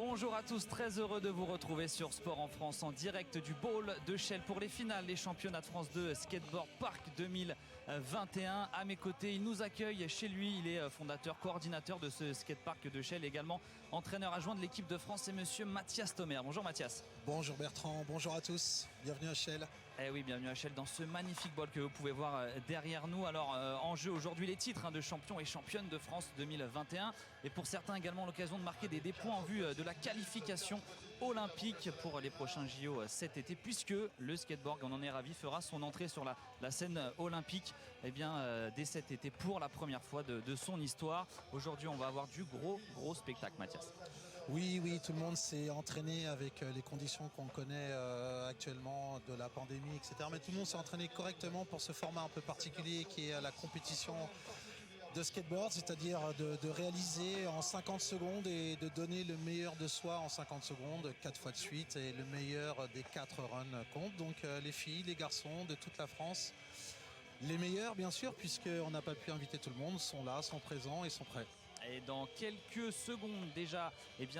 Bonjour à tous, très heureux de vous retrouver sur Sport en France en direct du Bowl de Chelles pour les finales des championnats de France de Skateboard Park 2021. À mes côtés, il nous accueille chez lui, il est fondateur, coordinateur de ce skatepark de Chelles, également entraîneur adjoint de l'équipe de France, c'est monsieur Mathias Thomer. Bonjour Mathias. Bonjour Bertrand, bonjour à tous, bienvenue à Chelles. Eh oui, bienvenue à Chelles dans ce magnifique bowl que vous pouvez voir derrière nous. Alors en jeu aujourd'hui les titres de champion et championne de France 2021 et pour certains également l'occasion de marquer des points en vue de la qualification olympique pour les prochains JO cet été, puisque le skateboard, on en est ravi, fera son entrée sur la scène olympique dès cet été pour la première fois de son histoire. Aujourd'hui on va avoir du gros spectacle, Mathias. Oui, tout le monde s'est entraîné avec les conditions qu'on connaît actuellement de la pandémie, etc. Mais tout le monde s'est entraîné correctement pour ce format un peu particulier qui est la compétition de skateboard, c'est-à-dire de réaliser en 50 secondes et de donner le meilleur de soi en 50 secondes, 4 fois de suite, et le meilleur des 4 runs compte. Donc les filles, les garçons de toute la France, les meilleurs bien sûr, puisqu'on n'a pas pu inviter tout le monde, sont là, sont présents et sont prêts. Et dans quelques secondes déjà,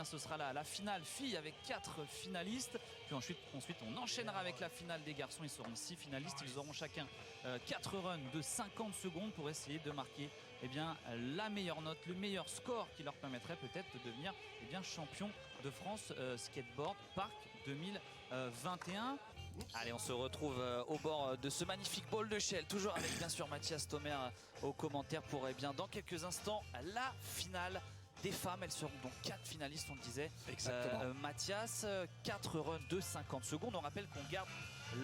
ce sera la finale filles avec 4 finalistes. Puis ensuite on enchaînera avec la finale des garçons. Ils seront 6 finalistes. Ils auront chacun 4 runs de 50 secondes pour essayer de marquer la meilleure note, le meilleur score qui leur permettrait peut-être de devenir champion de France Skateboard Park 2021. Allez, on se retrouve au bord de ce magnifique bowl de Chelles, toujours avec bien sûr Mathias Thomer aux commentaires pour dans quelques instants la finale des femmes. Elles seront donc 4 finalistes, on le disait. Exactement. Mathias, 4 runs de 50 secondes. On rappelle qu'on garde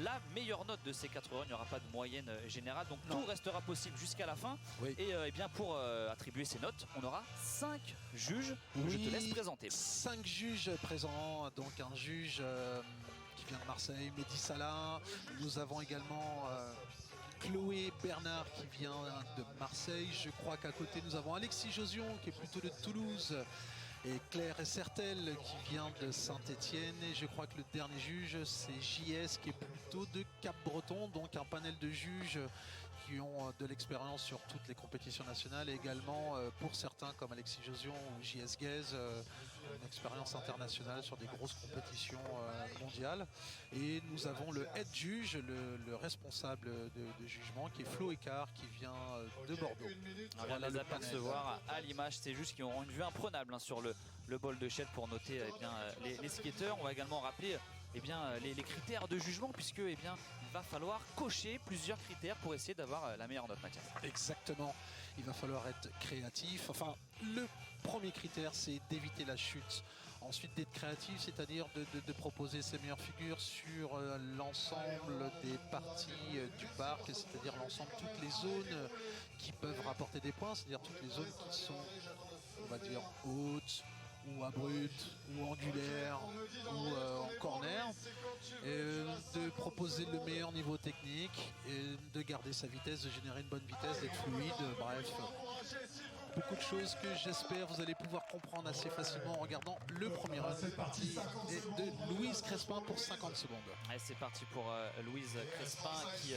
la meilleure note de ces 4 runs. Il n'y aura pas de moyenne générale, donc tout restera possible jusqu'à la fin. Oui. Et pour attribuer ces notes, on aura 5 juges. Je te laisse présenter. 5 juges présents, donc un juge qui vient de Marseille, Mehdi Salah. Nous avons également Chloé Bernard qui vient de Marseille. Je crois qu'à côté nous avons Alexis Josion qui est plutôt de Toulouse. Et Claire Sertel qui vient de Saint-Étienne. Et je crois que le dernier juge c'est JS qui est plutôt de Cap-Breton. Donc un panel de juges qui ont de l'expérience sur toutes les compétitions nationales et également pour certains comme Alexis Josion ou JS Guez, une expérience internationale sur des grosses compétitions mondiales. Et nous avons le head juge, le responsable de jugement qui est Flo Écart qui vient de Bordeaux. On vient de les apercevoir à l'image, c'est juste qu'ils auront une vue imprenable sur le bowl de Chelles pour noter les skateurs. On va également rappeler les critères de jugement puisque il va falloir cocher plusieurs critères pour essayer d'avoir la meilleure note, Mathias. Exactement, il va falloir être créatif. Enfin, le premier critère c'est d'éviter la chute. Ensuite d'être créatif, c'est-à-dire de proposer ses meilleures figures sur l'ensemble des parties du parc, c'est-à-dire l'ensemble, toutes les zones qui peuvent rapporter des points, c'est-à-dire toutes les zones qui sont, on va dire, hautes, ou abrupte, ou angulaire, ou en corner, et de proposer le meilleur niveau technique, et de garder sa vitesse, de générer une bonne vitesse, d'être fluide, bref. Beaucoup de choses que j'espère vous allez pouvoir comprendre assez facilement en regardant le premier run de Louise Crespin pour 50 secondes. Allez, c'est parti pour Louise Crespin qui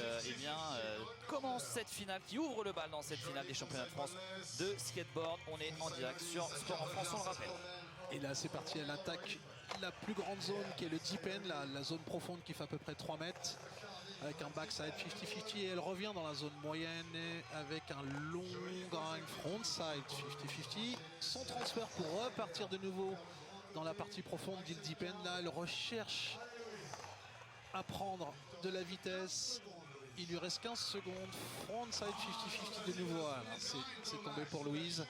commence cette finale, qui ouvre le bal dans cette finale des championnats de France de skateboard. On est en direct sur Sport en France, on le rappelle. Et là c'est parti, elle attaque la plus grande zone qui est le deep end, la zone profonde qui fait à peu près 3 mètres avec un backside 50-50 et elle revient dans la zone moyenne avec un long grind frontside 50-50. Son transfert pour repartir de nouveau dans la partie profonde du deep end. Là elle recherche à prendre de la vitesse. Il lui reste 15 secondes, frontside 50-50 de nouveau. C'est tombé pour Louise.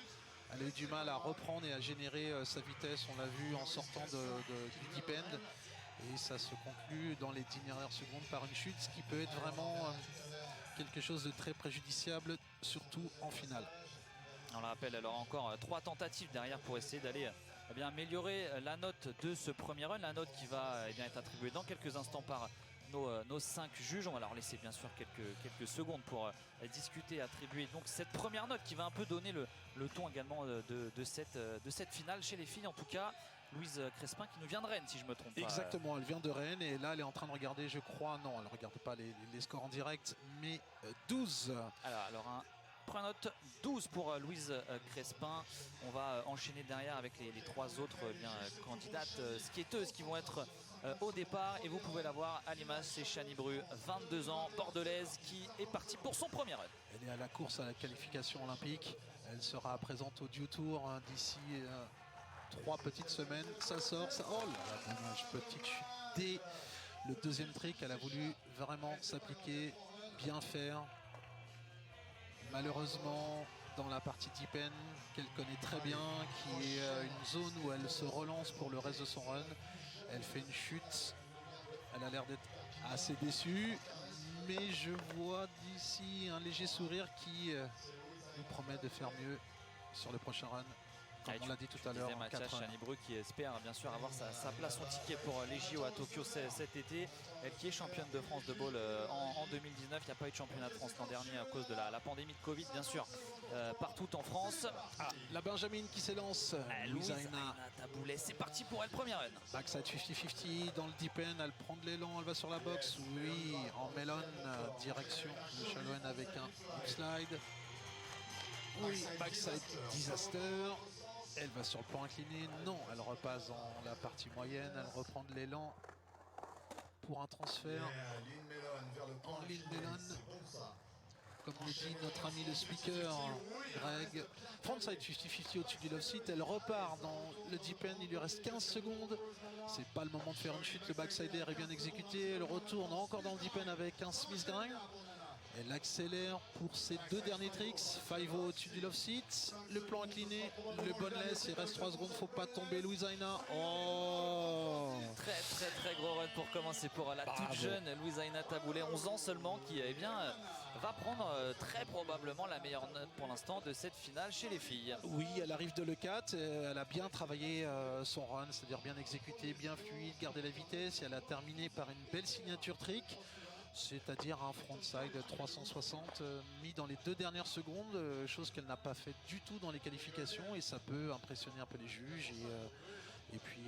Elle a eu du mal à reprendre et à générer sa vitesse, on l'a vu en sortant du deep end. Et ça se conclut dans les 10 dernières secondes par une chute, ce qui peut être vraiment quelque chose de très préjudiciable, surtout en finale. On le rappelle, elle aura encore 3 tentatives derrière pour essayer d'aller améliorer la note de ce premier run. La note qui va être attribuée dans quelques instants par nos 5 juges. On va leur laisser bien sûr quelques secondes pour discuter, attribuer donc cette première note qui va un peu donner le ton également de cette finale chez les filles. En tout cas, Louise Crespin qui nous vient de Rennes, si je me trompe pas. Exactement, elle vient de Rennes et là elle est en train de regarder, je crois, non, elle ne regarde pas les scores en direct, mais 12. Alors Première note 12 pour Louise Crespin. On va enchaîner derrière avec les trois autres candidates skateuses qui vont être au départ. Et vous pouvez la voir à l'image, c'est Chani Bru, 22 ans, bordelaise, qui est partie pour son premier run. Elle est à la course à la qualification olympique. Elle sera présente au Dew Tour d'ici 3 petites semaines. Ça sort, ça... Oh là là, dommage, petite chute dès le deuxième trick. Elle a voulu vraiment s'appliquer, bien faire. Malheureusement, dans la partie deep end, qu'elle connaît très bien, qui est une zone où elle se relance pour le reste de son run, elle fait une chute. Elle a l'air d'être assez déçue, mais je vois d'ici un léger sourire qui nous promet de faire mieux sur le prochain run. Comme on l'a dit tout à l'heure, Chani Bru qui espère bien sûr avoir sa place, son ticket pour les JO à Tokyo cet été. Elle qui est championne de France de ball en 2019. Il n'y a pas eu de championnat de France l'an dernier à cause de la pandémie de Covid, bien sûr, partout en France. La Benjamin qui s'élance. Louisaina Taboulet, c'est parti pour elle, premier run. Backside 50-50 dans le deep end, elle prend de l'élan, elle va sur la box. Oui, en melon, direction de Shallow end avec un slide. Oui, backside disaster. Elle va sur le plan incliné. Non, elle repasse dans la partie moyenne. Elle reprend de l'élan pour un transfert en ligne melon. Comme le dit notre ami le speaker, Greg. Frontside 50-50 au-dessus du love seat. Elle repart dans le deep end. Il lui reste 15 secondes. C'est pas le moment de faire une chute. Le backside air est bien exécuté. Elle retourne encore dans le deep end avec un Smith grind. Elle accélère pour ses 2 derniers tricks. 5-0 au-dessus du love seat. Le plan incliné, le boneless. Il reste 3 secondes, faut pas tomber. Louisaina. Oh, très gros run pour commencer pour la toute jeune Louisaina Taboulet, 11 ans seulement, qui va prendre très probablement la meilleure note pour l'instant de cette finale chez les filles. Oui, elle arrive de l'E4. Elle a bien travaillé son run, c'est-à-dire bien exécuté, bien fluide, garder la vitesse. Et elle a terminé par une belle signature trick. C'est-à-dire un frontside 360 mis dans les 2 dernières secondes, chose qu'elle n'a pas fait du tout dans les qualifications, et ça peut impressionner un peu les juges et puis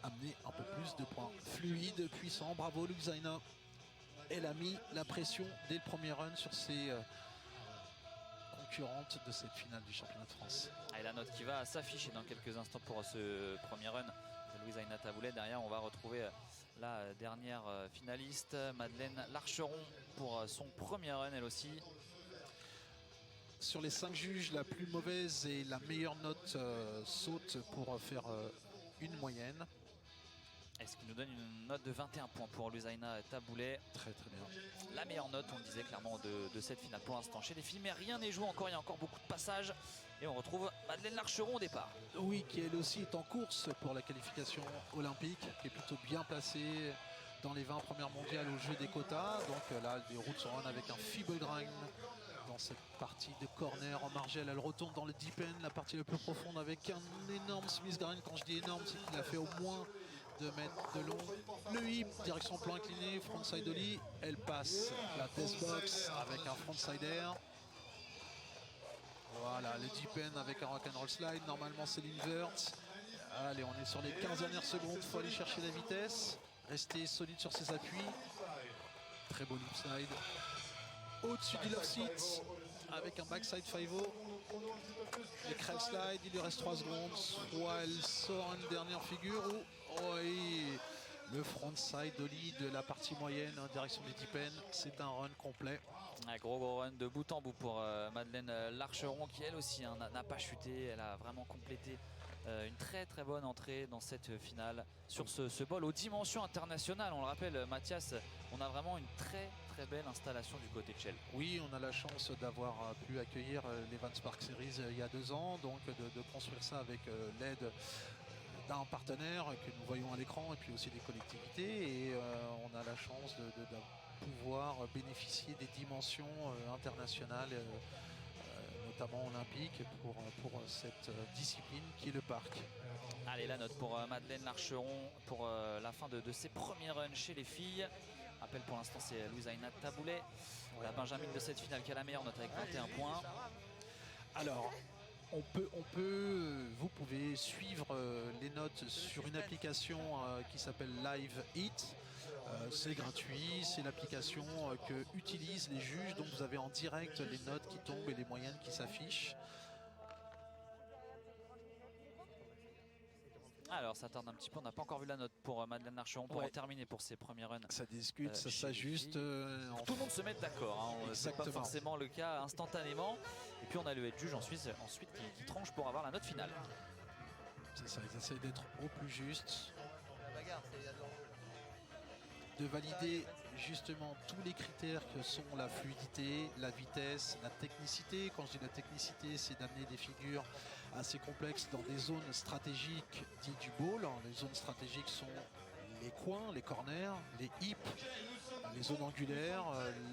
amener un peu plus de points. Fluide, puissant, bravo Louisaina. Elle a mis la pression dès le premier run sur ses concurrentes de cette finale du championnat de France. Et la note qui va s'afficher dans quelques instants pour ce premier run de Louisaina Taboulet. Derrière, on va retrouver la dernière finaliste, Madeleine Larcheron, pour son premier run elle aussi. Sur les 5 juges, la plus mauvaise et la meilleure note saute pour faire une moyenne. Ce qui nous donne une note de 21 points pour Louisaina Taboulet. Très bien. La meilleure note, on le disait clairement, de cette finale pour l'instant chez les filles. Mais rien n'est joué encore, il y a encore beaucoup de passages. Et on retrouve Madeleine Larcheron au départ. Oui, qui elle aussi est en course pour la qualification olympique, qui est plutôt bien placée dans les 20 premières mondiales au jeu des quotas. Donc là, elle déroule son run avec un feeble grind dans cette partie de corner en margelle. Elle retourne dans le deep end, la partie la plus profonde, avec un énorme Smith grind. Quand je dis énorme, c'est qu'il a fait au moins 2 mètres de long. Le hip, direction plan incliné, frontside ollie. Elle passe la test box avec un frontside air. Voilà, le deep end avec un rock'n'roll slide. Normalement, c'est l'invert. Allez, on est sur les 15 dernières secondes. Il faut aller chercher la vitesse. Rester solide sur ses appuis. Très beau loop slide. Au-dessus du love seat avec un backside 5-0. Les crab slide, il lui reste 3 secondes. Soit elle sort une dernière figure ou oui, le frontside ollie de la partie moyenne en direction du deep end. C'est un run complet. Un gros run de bout en bout pour Madeleine Larcheron, qui elle aussi n'a pas chuté. Elle a vraiment complété une très bonne entrée dans cette finale sur ce bol aux dimensions internationales. On le rappelle, Mathias, on a vraiment une très belle installation du côté de Shell. Oui, on a la chance d'avoir pu accueillir les Vans Park Series il y a 2 ans, donc de construire ça avec l'aide d'un partenaire que nous voyons à l'écran et puis aussi des collectivités, et on a la chance de pouvoir bénéficier des dimensions internationales, notamment olympiques, pour cette discipline qui est le parc. Allez, la note pour Madeleine Larcheron pour la fin de ses premiers runs chez les filles. Rappel, pour l'instant, c'est Louisaina Taboulet, la Benjamin de cette finale, qui a la meilleure note avec 21 points. Alors, vous pouvez suivre les notes sur une application qui s'appelle Live Hit. C'est gratuit, c'est l'application que utilisent les juges, donc vous avez en direct les notes qui tombent et les moyennes qui s'affichent. Alors ça tarde un petit peu, on n'a pas encore vu la note pour Madeleine Larcheron pour en terminer pour ses premiers runs. Ça discute, ça s'ajuste. Tout le monde se met d'accord, hein. C'est pas forcément le cas instantanément. Et puis on a le head juge ensuite qui tranche pour avoir la note finale. C'est ça, ils essaient d'être au plus juste. De valider justement tous les critères que sont la fluidité, la vitesse, la technicité. Quand je dis la technicité, c'est d'amener des figures assez complexes dans des zones stratégiques dites du ball. Les zones stratégiques sont les coins, les corners, les hips, les zones angulaires,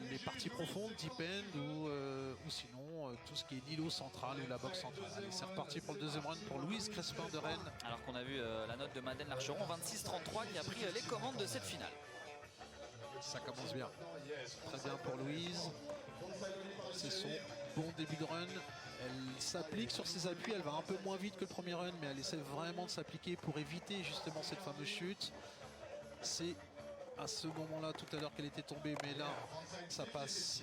les parties profondes, deep end ou sinon tout ce qui est l'îlot central ou la boxe centrale. Allez, c'est reparti pour le deuxième round pour Louise Crespin de Rennes. Alors qu'on a vu la note de Madeleine Larcheron, 26-33, qui a pris les commandes de cette finale. Ça commence bien. Très bien pour Louise. C'est son bon début de run. Elle s'applique sur ses appuis. Elle va un peu moins vite que le premier run, mais elle essaie vraiment de s'appliquer pour éviter justement cette fameuse chute. C'est à ce moment-là, tout à l'heure, qu'elle était tombée, mais là, ça passe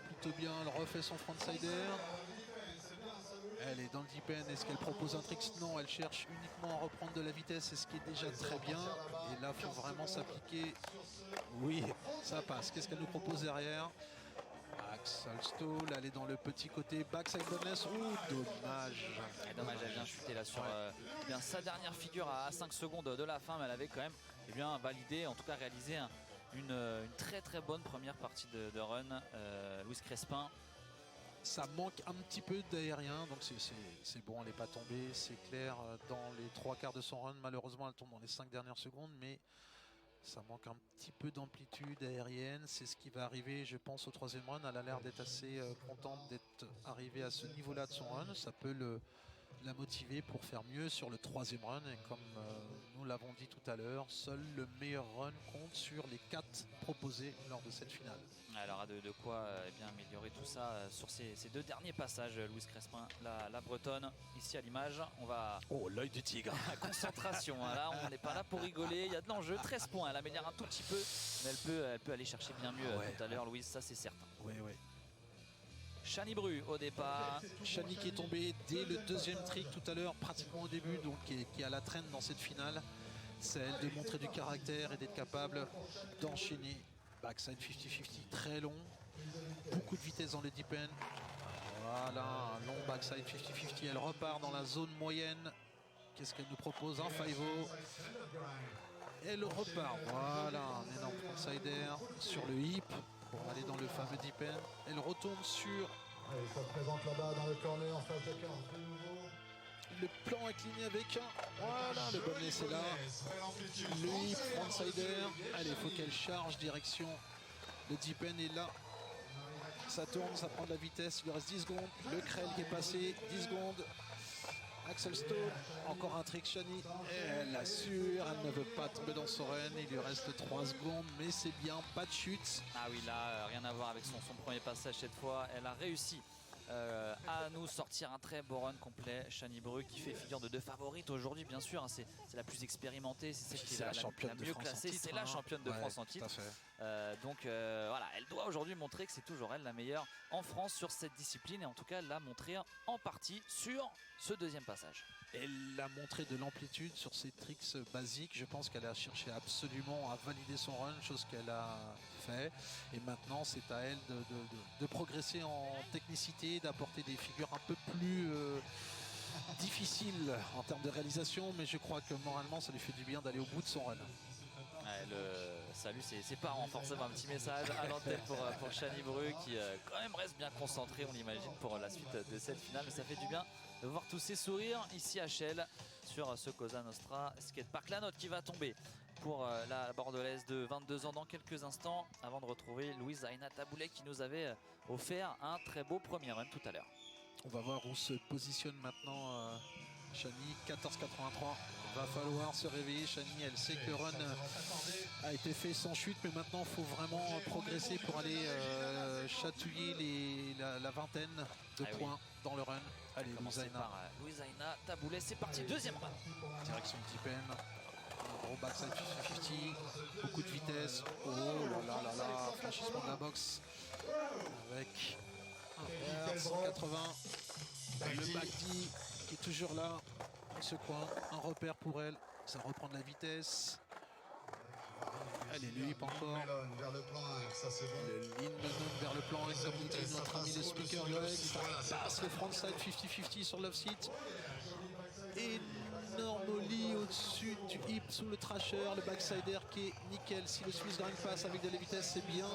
plutôt bien. Elle refait son frontsider. Elle est dans le deep end. Est-ce qu'elle propose un trick? Non, elle cherche uniquement à reprendre de la vitesse, et ce qui est déjà très bien. Et là, il faut vraiment s'appliquer. Oui, ça passe. Qu'est-ce qu'elle nous propose derrière? Axel Stoll, elle est dans le petit côté backside boneless. Dommage. Et dommage, elle vient chuter là sur bien sa dernière figure à 5 secondes de la fin, mais elle avait quand même validé, en tout cas réalisé une très très bonne première partie de run. Louise Crespin. Ça manque un petit peu d'aérien, donc c'est bon, elle n'est pas tombée, c'est clair. Dans les 3/4 de son run, malheureusement, elle tombe dans les 5 dernières secondes, mais ça manque un petit peu d'amplitude aérienne. C'est ce qui va arriver, je pense, au troisième run. Elle a l'air d'être assez contente d'être arrivée à ce niveau-là de son run. Ça peut la motiver pour faire mieux sur le troisième run. Et comme nous l'avons dit tout à l'heure, seul le meilleur run compte sur les 4 proposés lors de cette finale. Elle aura de quoi améliorer tout ça sur ces 2 derniers passages. Louise Crespin, la bretonne, ici à l'image. On va... Oh, l'œil du tigre. Concentration, hein. Là on n'est pas là pour rigoler, il y a de l'enjeu. 13 points, elle améliore un tout petit peu, mais elle peut aller chercher bien mieux tout à l'heure, Louise, ça c'est certain. Oui. Chani Bru au départ. Chani qui est tombé dès le deuxième trick tout à l'heure, pratiquement au début, donc qui a la traîne dans cette finale. C'est elle de montrer du caractère et d'être capable d'enchaîner. Backside 50-50 très long, beaucoup de vitesse dans le deep end. Voilà, un long backside 50-50. Elle repart dans la zone moyenne. Qu'est-ce qu'elle nous propose? Un 5-0. Elle repart. Voilà, un énorme frontsider sur le hip pour aller dans le fameux deep end. Elle retourne sur. Allez, ça se présente là-bas dans le corner en face de 15. Le plan incliné avec un. Voilà, le bonnet c'est là. Le hip frontsider. Allez, il faut qu'elle charge direction. Le deep end est là. Ça tourne, ça prend de la vitesse. Il lui reste 10 secondes. Le Krell qui est passé. 10 secondes. Axel Stoll. Encore un trick Chani. Elle assure. Elle ne veut pas tomber dans son run. Il lui reste 3 secondes. Mais c'est bien. Pas de chute. Ah oui, là, rien à voir avec son premier passage cette fois. Elle a réussi à nous sortir un très beau run complet. Chani Bru qui fait figure de 2 favorites aujourd'hui, bien sûr. Hein, c'est la plus expérimentée, c'est celle qui est la mieux classée. C'est la championne de France en titre. Donc voilà, elle doit aujourd'hui montrer que c'est toujours elle la meilleure en France sur cette discipline. Et en tout cas, elle l'a montré en partie sur ce deuxième passage. Elle a montré de l'amplitude sur ses tricks basiques. Je pense qu'elle a cherché absolument à valider son run, chose qu'elle a fait. Et maintenant, c'est à elle de progresser en technicité, d'apporter des figures un peu plus difficiles en termes de réalisation. Mais je crois que moralement, ça lui fait du bien d'aller au bout de son run. Elle salue ses parents, forcément un petit message à l'antenne pour Chani Bru qui quand même reste bien concentré, on l'imagine, pour la suite de cette finale. Mais ça fait du bien de voir tous ces sourires ici à Chelles sur ce Cosa Nostra Skatepark. La note qui va tomber pour la bordelaise de 22 ans dans quelques instants avant de retrouver Louise Aina Taboulet qui nous avait offert un très beau premier run tout à l'heure. On va voir où se positionne maintenant Chani. 14,83. Va falloir se réveiller. Chani, elle sait que le run a été fait sans chute, mais maintenant il faut vraiment progresser pour aller chatouiller la vingtaine de points dans le run. Allez, Louise Aina. Louise Aina Taboulet, c'est parti, deuxième run. Direction deep end. au backside 50-50. Beaucoup de vitesse. Oh là là là là, franchissement de la boxe. Avec un Hertz 180. Le Bagdi qui est toujours là, dans ce coin. Un repère pour elle. Ça reprend de la vitesse. Elle est lui, pas encore. Vers le plan, ça c'est bon. Le lean melon vers le plan, et comme dit notre ami le speaker Greg, ça passe le frontside 50-50 sur l'off-seat. Énorme ollie au-dessus du hip sous le trasher, le backside air qui est nickel. Si le Swiss grind passe avec de la vitesse, c'est bien.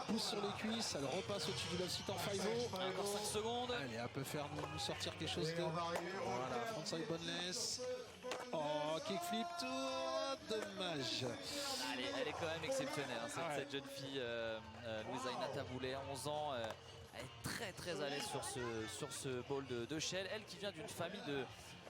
Pousse sur les cuisses, elle repasse au-dessus du love-seat en 5-0. Encore 5 secondes. Allez, elle peut faire nous sortir quelque chose de... Voilà, frontside boneless. Oh, kickflip tour, dommage. Elle est quand même exceptionnelle, hein, cette jeune fille, Louise Aina Taboulet, 11 ans. Elle est très très à l'aise sur ce bowl de shell. Elle qui vient d'une famille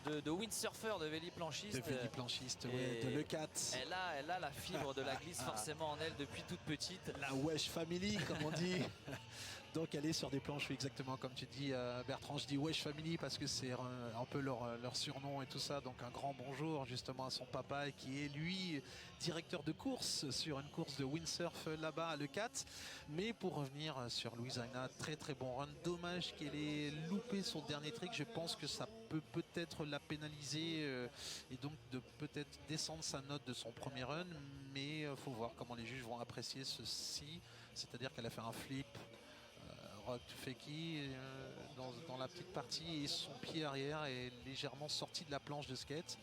de windsurfers, de véliplanchistes. De véliplanchistes, ouais, de l'E4. Elle a la fibre de la glisse forcément en elle depuis toute petite. La Wesh Family, comme on dit. Donc elle est sur des planches, oui, exactement comme tu dis, Bertrand. Je dis Wesh Family parce que c'est un peu leur surnom et tout ça. Donc un grand bonjour justement à son papa qui est lui directeur de course sur une course de windsurf là-bas à l'E4. Mais pour revenir sur Louise Aina, très très bon run. Dommage qu'elle ait loupé son dernier trick. Je pense que ça peut peut-être la pénaliser et donc de peut-être descendre sa note de son premier run. Mais il faut voir comment les juges vont apprécier ceci. C'est-à-dire qu'elle a fait un flip. Rock to fakie dans la petite partie et son pied arrière est légèrement sorti de la planche de skate,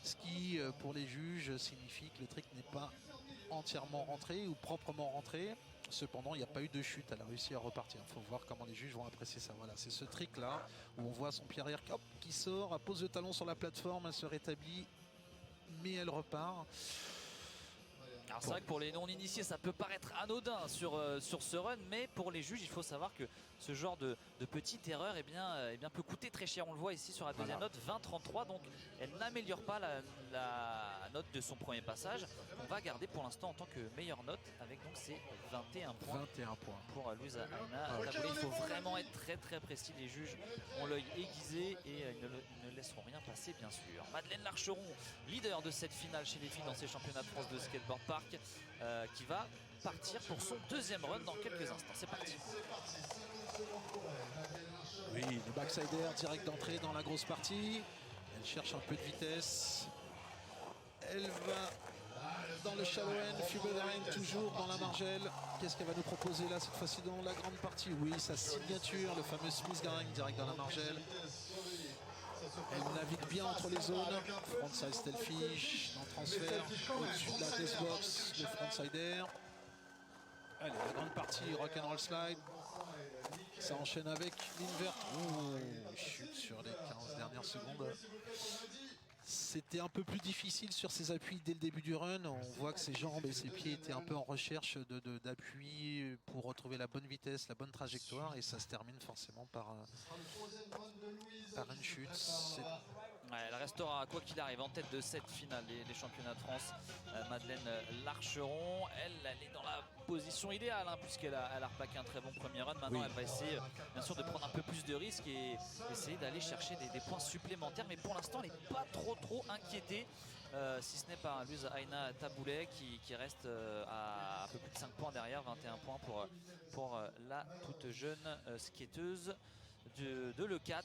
ce qui pour les juges signifie que le trick n'est pas entièrement rentré ou proprement rentré. Cependant, il n'y a pas eu de chute, elle a réussi à repartir. Il faut voir comment les juges vont apprécier ça. Voilà, c'est ce trick là où on voit son pied arrière qui sort, elle pose le talon sur la plateforme, elle se rétablit, mais elle repart. Alors c'est vrai que pour les non-initiés ça peut paraître anodin sur ce run, mais pour les juges il faut savoir que ce genre de petite erreur eh bien, peut coûter très cher. On le voit ici sur la deuxième note, 20-33, donc elle n'améliore pas la note de son premier passage. On va garder pour l'instant en tant que meilleure note avec donc ces 21 points. 21 points. Pour Louise Aina Taboulet. Il faut vraiment être très très précis, les juges ont l'œil aiguisé et ils ne laisseront rien passer bien sûr. Madeleine Larcheron, leader de cette finale chez les filles dans ces championnats de France de skateboard park, qui va partir pour son deuxième run dans quelques instants. C'est parti. Oui, le backside air direct d'entrée dans la grosse partie. Elle cherche un peu de vitesse. Elle va dans le shallow end, Fubelheim toujours dans la margelle. Qu'est-ce qu'elle va nous proposer là cette fois-ci dans la grande partie? Oui, sa signature, le fameux Smith grind direct dans la margelle. Elle navigue bien entre les zones. Frontside Stealthfish dans le transfert. Au-dessus de la Deathbox, le frontside air. Allez, la grande partie rock'n'roll slide. Ça enchaîne avec l'invert. Chute sur les 15 dernières secondes. C'était un peu plus difficile sur ses appuis dès le début du run. On voit que ses jambes et ses pieds étaient un peu en recherche d'appui pour retrouver la bonne vitesse, la bonne trajectoire. Et ça se termine forcément par une chute. Ouais, elle restera quoi qu'il arrive en tête de cette finale des championnats de France. Madeleine Larcheron, elle est dans la position idéale hein, puisqu'elle a replaqué un très bon premier run. Maintenant elle va essayer bien sûr de prendre un peu plus de risques et essayer d'aller chercher des points supplémentaires. Mais pour l'instant elle n'est pas trop inquiétée. Si ce n'est pas Louise Aina Taboulet qui reste à un peu plus de 5 points derrière, 21 points pour la toute jeune skateuse de l'E4.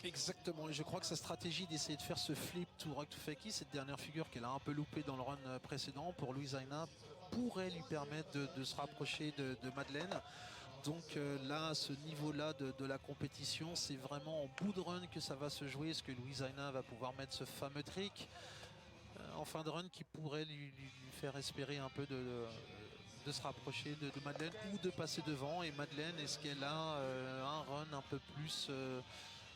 Exactement, et je crois que sa stratégie d'essayer de faire ce flip to rock to fakie, cette dernière figure qu'elle a un peu loupée dans le run précédent, pour Louise Aina pourrait lui permettre de se rapprocher de Madeleine. Donc là, à ce niveau-là de la compétition, c'est vraiment en bout de run que ça va se jouer. Est-ce que Louise Aina va pouvoir mettre ce fameux trick en fin de run qui pourrait lui faire espérer un peu de se rapprocher de Madeleine ou de passer devant? Et Madeleine, est-ce qu'elle a un run un peu plus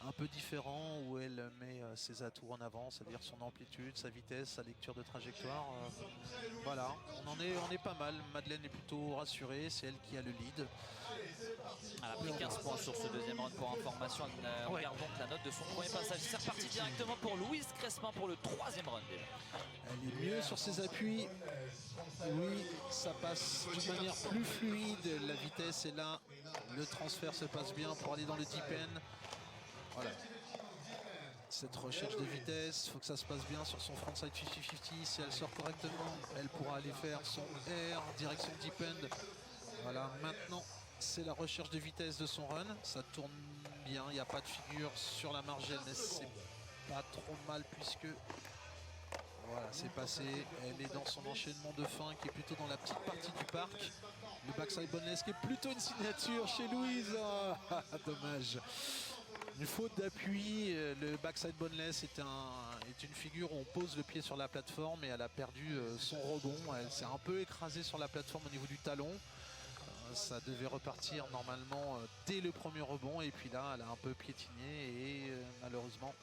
un peu différent où elle met ses atouts en avant, c'est-à-dire son amplitude, sa vitesse, sa lecture de trajectoire? Voilà, on est pas mal. Madeleine est plutôt rassurée, c'est elle qui a le lead. Elle a pris 15 points sur ce deuxième round pour information. On regarde donc la note de son premier passage. C'est reparti directement pour Louise Crespin pour le troisième round déjà. Elle est mieux sur ses appuis. Oui, ça passe d'une manière plus fluide. La vitesse est là. Le transfert se passe bien pour aller dans le deep end. Voilà. cette recherche de vitesse, il faut que ça se passe bien sur son frontside 50-50. Si elle sort correctement, elle pourra aller faire son air direction deep end. Voilà, maintenant c'est la recherche de vitesse de son run. Ça tourne bien, il n'y a pas de figure sur la margelle, mais c'est pas trop mal puisque voilà, c'est passé. Elle est dans son enchaînement de fin qui est plutôt dans la petite partie du parc. Le backside boneless qui est plutôt une signature chez Louise. Ah, dommage. Une faute d'appui. Le backside boneless est une figure où on pose le pied sur la plateforme et elle a perdu son rebond. Elle s'est un peu écrasée sur la plateforme au niveau du talon. Ça devait repartir normalement dès le premier rebond. Et puis là, elle a un peu piétiné et malheureusement,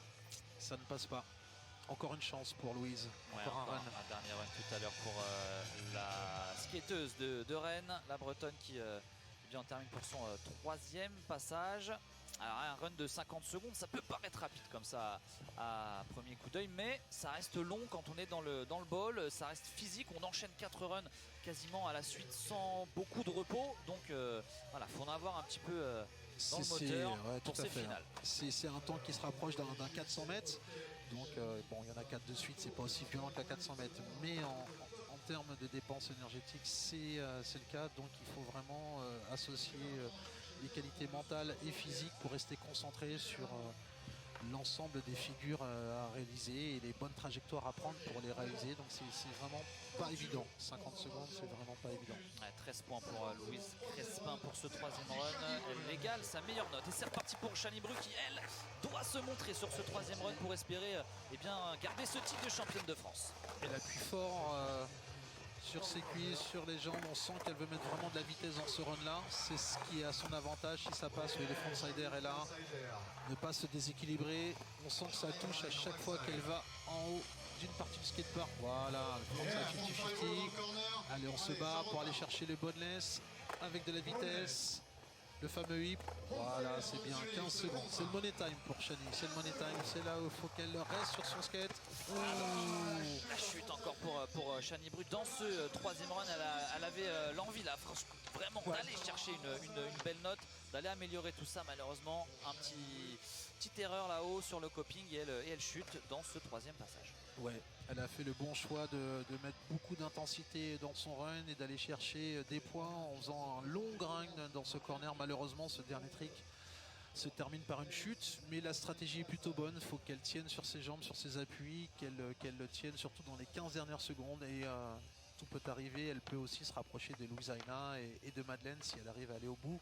ça ne passe pas. Encore une chance pour Louise. Ouais, encore un run. Un dernier run tout à l'heure pour la skateuse de Rennes, la Bretonne qui en termine pour son troisième passage. Alors un run de 50 secondes, ça peut paraître rapide comme ça à premier coup d'œil, mais ça reste long quand on est dans le ball, ça reste physique, on enchaîne 4 runs quasiment à la suite sans beaucoup de repos, donc voilà, faut en avoir un petit peu dans le moteur pour ces finales. C'est un temps qui se rapproche d'un 400 mètres. Donc bon, il y en a 4 de suite, c'est pas aussi violent que la 400 mètres, mais en termes de dépenses énergétiques, c'est le cas. Donc il faut vraiment associer les qualités mentales et physiques pour rester concentré sur l'ensemble des figures à réaliser et les bonnes trajectoires à prendre pour les réaliser. Donc c'est vraiment pas évident. 50 secondes, c'est vraiment pas évident. Ouais, 13 points pour Louise Crespin pour ce troisième run. Elle égale sa meilleure note. Et c'est reparti pour Shani Bru qui, elle, doit se montrer sur ce troisième run pour espérer garder ce titre de championne de France. Elle appuie fort sur ses cuisses, sur les jambes. On sent qu'elle veut mettre vraiment de la vitesse dans ce run-là. C'est ce qui est à son avantage si ça passe. Oui, le frontsider est là. Ne pas se déséquilibrer. On sent que ça touche à chaque fois qu'elle va en haut d'une partie du skatepark. Voilà, le frontside 50-50. Allez, on se bat pour aller chercher le boneless avec de la vitesse. Le fameux whip, voilà, c'est bien, 15 secondes. C'est le money time pour Shani, c'est le money time, c'est là où il faut qu'elle reste sur son skate. La chute encore pour Shani Bru. Dans ce troisième run, elle avait l'envie là, vraiment d'aller chercher une belle note, d'aller améliorer tout ça. Malheureusement, petite erreur là-haut sur le coping et elle chute dans ce troisième passage. Ouais, elle a fait le bon choix de mettre beaucoup d'intensité dans son run et d'aller chercher des points en faisant un long grind dans ce corner. Malheureusement, ce dernier trick se termine par une chute, mais la stratégie est plutôt bonne. Il faut qu'elle tienne sur ses jambes, sur ses appuis, qu'elle le tienne surtout dans les 15 dernières secondes et tout peut arriver. Elle peut aussi se rapprocher de Louisaina et de Madeleine si elle arrive à aller au bout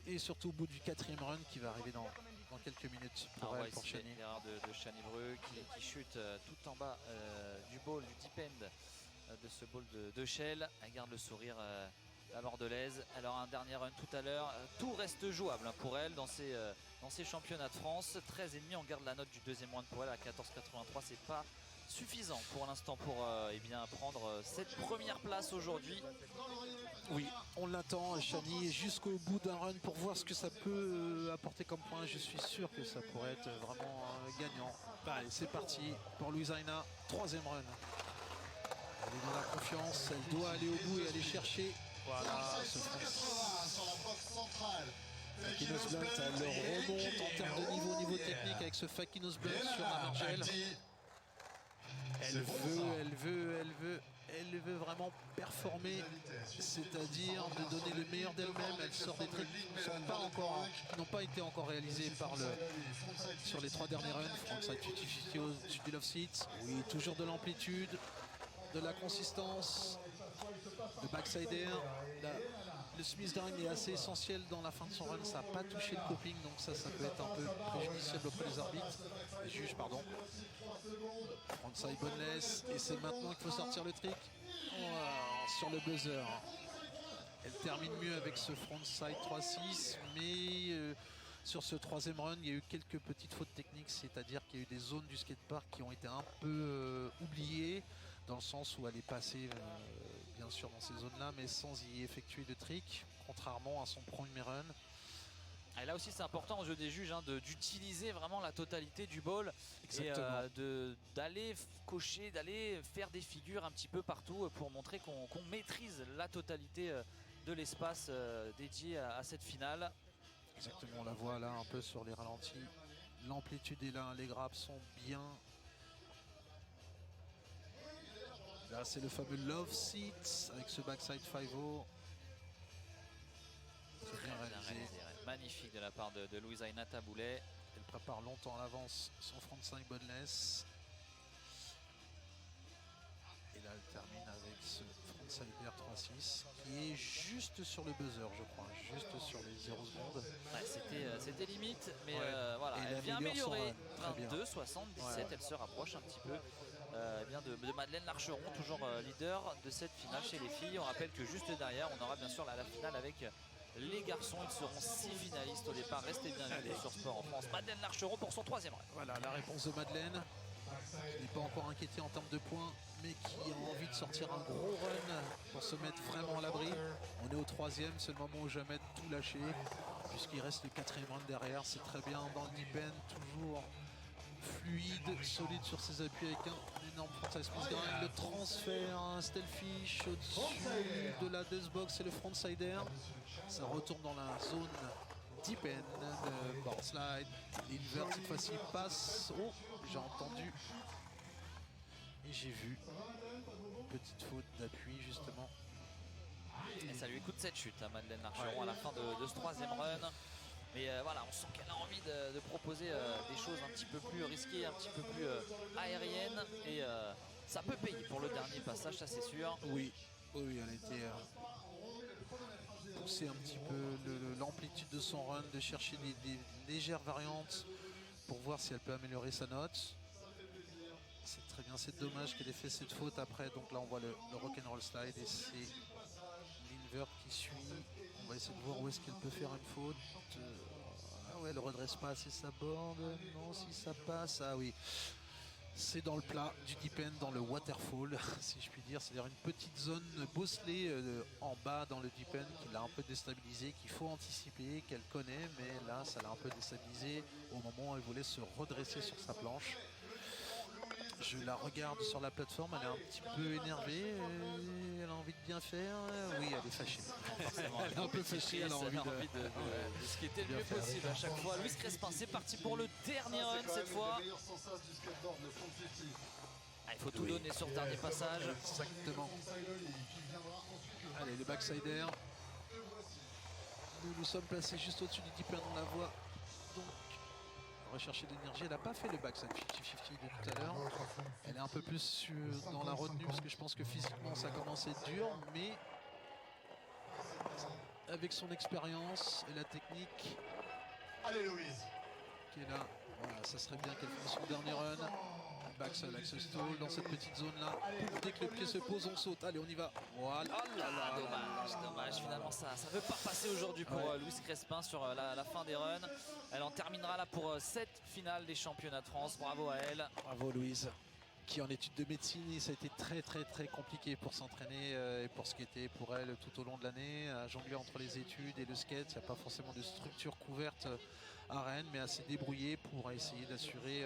et surtout au bout du quatrième run qui va arriver dans quelques minutes pour Shani. L'erreur de Shani Bru qui chute tout en bas du ball, du deep end de ce ball de Shell. Elle garde le sourire, la bordelaise. Elle aura un dernier run tout à l'heure. Tout reste jouable pour elle dans ces championnats de France. 13,5, on garde la note du deuxième round pour elle à 14,83. C'est pas suffisant pour l'instant pour prendre cette première place aujourd'hui. Oui, on l'attend, Shani, jusqu'au bout d'un run pour voir ce que ça peut apporter comme point. Je suis sûr que ça pourrait être vraiment gagnant. Allez, c'est parti pour Louisaina, troisième run. Elle est dans la confiance, elle doit aller au bout et aller chercher. Voilà, ce Fakinos Blunt, elle remonte en termes de niveau technique avec ce Fakinos Blunt sur la margelle. Elle veut vraiment performer, c'est-à-dire de donner le meilleur d'elle-même. Elle sort des trucs qui n'ont pas été encore réalisés sur les 3 derniers runs. Frontside 50-50 au-dessus du love seat. Oui, toujours de l'amplitude, de la consistance, le backside air. Le Smith Down est assez essentiel dans la fin de son run. Ça n'a pas touché le coping, donc ça peut être un peu préjudiciable auprès des arbitres, des juges, pardon. Frontside boneless, et c'est maintenant qu'il faut sortir le trick. Sur le buzzer. Elle termine mieux avec ce frontside 3-6, mais sur ce troisième run, il y a eu quelques petites fautes techniques, c'est-à-dire qu'il y a eu des zones du skatepark qui ont été un peu oubliées, dans le sens où elle est passée bien sûr dans ces zones-là, mais sans y effectuer de trick, contrairement à son premier run. Et là aussi c'est important aux yeux des juges d'utiliser vraiment la totalité du ball. Exactement. Et d'aller cocher, d'aller faire des figures un petit peu partout pour montrer qu'on maîtrise la totalité de l'espace dédié à cette finale. Exactement, on la voit là un peu sur les ralentis. L'amplitude est là, les grappes sont bien. Là, c'est le fameux Love Seat avec ce backside 5-0. C'est bien réalisé. Ouais. Magnifique de la part de Louisa Inata Boulet. Elle prépare longtemps à l'avance son frontside boneless. Et là, elle termine avec ce frontside air 3-6 qui est juste sur le buzzer, je crois, juste sur les 0 secondes. Ouais, c'était limite, mais Ouais. voilà, Et elle vient améliore son améliorer. run. Très bien. 22-77, Ouais. elle se rapproche un petit peu bien de Madeleine Larcheron, toujours leader de cette finale chez les filles. On rappelle que juste derrière, on aura bien sûr la finale avec les garçons. Ils seront 6 finalistes au départ. Restez bien avec nous sur Sport en France. Madeleine Larcheron pour son 3e run. Voilà la réponse de Madeleine, qui n'est pas encore inquiétée en termes de points, mais qui a envie de sortir un gros run pour se mettre vraiment à l'abri. On est au 3e, c'est le moment où jamais de tout lâcher, puisqu'il reste le 4e run derrière. C'est très bien dans le deep end, toujours fluide, solide sur ses appuis avec un énorme frontside split grind. Le transfert, un Stealthfish au-dessus de la deathbox et le frontside air. Ça retourne dans la zone deep end de board slide. L'invert cette fois-ci passe. Oh, j'ai entendu et j'ai vu. Petite faute d'appui justement. Et ça lui coûte cette chute à Madeleine Larcheron à la fin de ce 3e run. Mais voilà, on sent qu'elle a envie de proposer des choses un petit peu plus risquées, un petit peu plus aériennes. Et ça peut payer pour le dernier passage, ça c'est sûr. Oui, oui, elle a été poussée un petit peu l'amplitude de son run, de chercher des légères variantes pour voir si elle peut améliorer sa note. C'est très bien, c'est dommage qu'elle ait fait cette faute après. Donc là, on voit le rock'n'roll slide et c'est l'invert qui suit. On va essayer de voir où est-ce qu'elle peut faire une faute. Ah ouais, elle redresse pas assez sa board. Non, si ça passe, ah oui. C'est dans le plat du deep end, dans le waterfall, si je puis dire. C'est-à-dire une petite zone bosselée en bas dans le deep end qui l'a un peu déstabilisé, qu'il faut anticiper, qu'elle connaît. Mais là, ça l'a un peu déstabilisé au moment où elle voulait se redresser sur sa planche. Je la regarde sur la plateforme, elle est un petit peu énervée, elle a envie de bien faire. Oui, elle est fâchée. Elle est un peu fâchée, elle a envie de ce qui était le mieux possible à chaque fois. Louis Crespin, c'est parti pour le dernier run cette fois. Ah, il faut tout donner sur le dernier passage. Exactement. Allez, le backside air. Nous sommes placés juste au-dessus du deep end, on la voit. Donc, rechercher de l'énergie. Elle n'a pas fait le backside 50-50 de tout à l'heure. Elle est un peu plus dans la retenue parce que je pense que physiquement ça commence à être dur, mais avec son expérience et la technique Allez Louise, qui est là, voilà, ça serait bien qu'elle fasse son dernier run. Backside axel stall dans cette petite zone là. Dès que le pied se pose, on saute. Allez, on y va. Voilà. Oh là là, dommage. Finalement, ça ne veut pas passer aujourd'hui pour Louis Crespin sur la fin des runs. Elle en terminera là pour cette finale des championnats de France. Bravo à elle. Bravo Louise, qui est en études de médecine, et ça a été très compliqué pour s'entraîner et pour ce qui était pour elle tout au long de l'année, à jongler entre les études et le skate. Il n'y a pas forcément de structure couverte à Rennes, mais assez débrouillée pour essayer d'assurer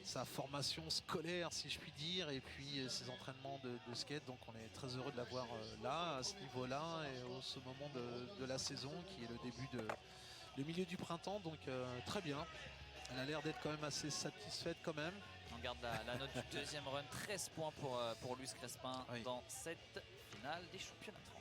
sa formation scolaire, si je puis dire, et puis ses entraînements de skate. Donc on est très heureux de la voir là, à ce niveau-là, et au ce moment de la saison qui est le milieu du printemps. Donc très bien. Elle a l'air d'être quand même assez satisfaite quand même. On garde la note du deuxième run, 13 points pour Louis Crespin dans cette finale des championnats de France.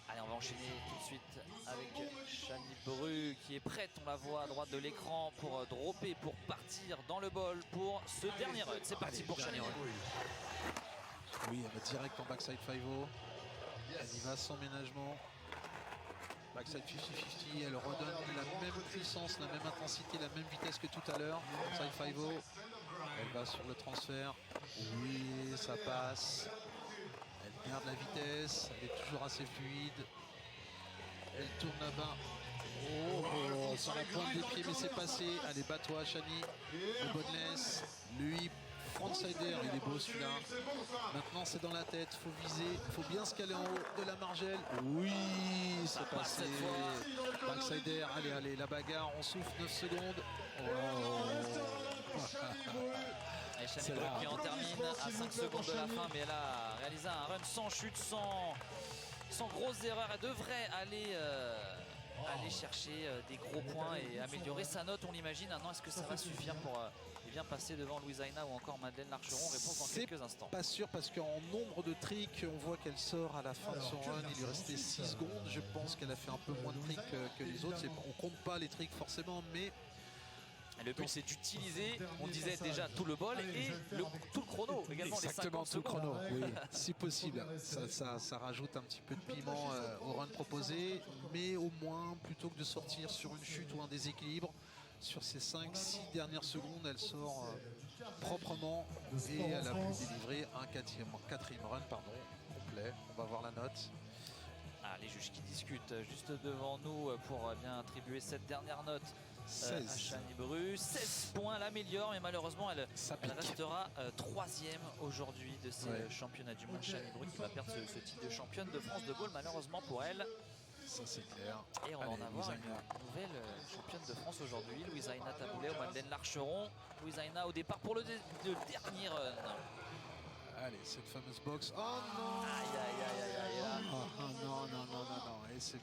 Allez, on va enchaîner tout de suite avec Chani Bru qui est prête, on la voit à droite de l'écran, pour dropper, pour partir dans le bol pour ce dernier run. C'est parti pour Chani Bru. Oui, elle va direct en backside 5-0. Elle y va sans ménagement. Backside 50-50, elle redonne la même puissance, la même intensité, la même vitesse que tout à l'heure. Side 5-0. Elle va sur le transfert. Oui, ça passe. Elle garde la vitesse, elle est toujours assez fluide. Elle tourne là-bas. Oh, sur la pointe des pieds, mais c'est passé. Allez, bats-toi, Chani. Le boneless. Lui, frontside air, il est beau celui-là. Maintenant, c'est dans la tête. Il faut viser. Il faut bien se caler en haut de la margelle. Oui, c'est passé. Backside air. Allez, la bagarre. On souffle 9 secondes. Et Chani Bru qui en termine à 5 secondes de la fin, mais elle a réalisé un run sans chute, sans grosses erreurs. Elle devrait aller aller chercher des gros points et améliorer sa note, on l'imagine. Maintenant, est-ce que ça va suffire pour bien passer devant Louise Aina ou encore Madeleine Larcheron? Réponse dans quelques instants. Pas sûr, parce qu'en nombre de tricks, on voit qu'elle sort à la fin de son run. Il lui restait 6 secondes. Je pense qu'elle a fait un peu moins de tricks que les autres. On compte pas les tricks forcément, mais le but, c'est d'utiliser, on disait déjà, tout le bol et tout le chrono également. Exactement, les 50 tout le chrono, secondes. oui, si possible. Ça rajoute un petit peu de piment au run proposé, mais au moins, plutôt que de sortir sur une chute ou un déséquilibre, sur ces 5-6 dernières secondes, elle sort proprement et elle a pu délivrer un quatrième run complet. On va voir la note. Ah, les juges qui discutent juste devant nous pour bien attribuer cette dernière note. 16. À Chani Bru, 16 points, l'améliore, mais malheureusement elle restera troisième aujourd'hui de ces championnats du monde. Chani Bru qui va perdre ce titre de championne de France de ball, malheureusement pour elle. Ça c'est clair. Et on va en avoir une nouvelle championne de France aujourd'hui, Louise Aina Taboulet ou Madeleine Larcheron. Louise Aina au départ pour le dernier run. Allez, cette fameuse box. Oh non! Aïe aïe aïe aïe aïe. Non. Et c'est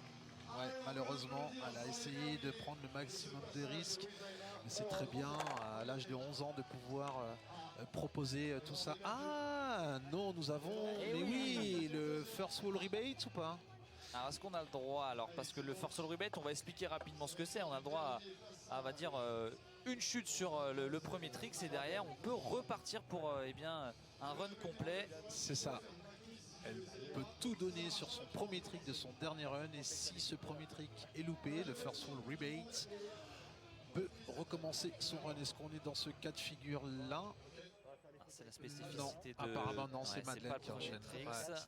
malheureusement, elle a essayé de prendre le maximum de risques. Mais c'est très bien, à l'âge de 11 ans, de pouvoir proposer tout ça. Ah non, nous avons, le first wall rebate ou pas? Alors est-ce qu'on a le droit, alors parce que le first wall rebate, on va expliquer rapidement ce que c'est. On a le droit à on va dire, une chute sur le premier trick, et derrière on peut repartir pour un run complet. C'est ça. Elle peut tout donner sur son premier trick de son dernier run, et si ce premier trick est loupé, le first wall rebate peut recommencer son run. Est-ce qu'on est dans ce cas de figure là? C'est la spécificité non, de... apparemment non, c'est Madeleine qui enchaîne.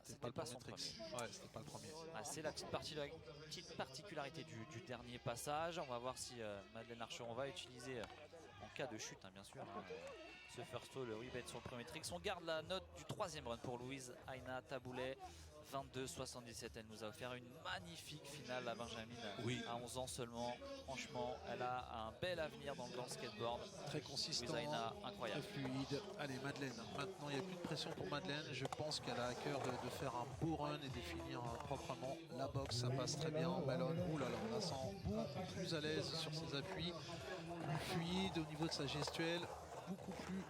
C'était pas son premier. C'était pas le premier. C'est la petite particularité du dernier passage. On va voir si Madeleine Larcheron va utiliser, en cas de chute, bien sûr, ce first wall, le rebate sur le premier trick. On garde la note du troisième run pour Louise Aina Taboulet. 22-77, elle nous a offert une magnifique finale, à Benjamin, à 11 ans seulement. Franchement, elle a un bel avenir dans le skateboard. Très consistant, incroyable, très fluide. Allez, Madeleine, maintenant il n'y a plus de pression pour Madeleine. Je pense qu'elle a à cœur de faire un beau run et de finir proprement. La boxe, ça passe très bien. Ballon, on la sent beaucoup plus à l'aise sur ses appuis, plus fluide au niveau de sa gestuelle, beaucoup plus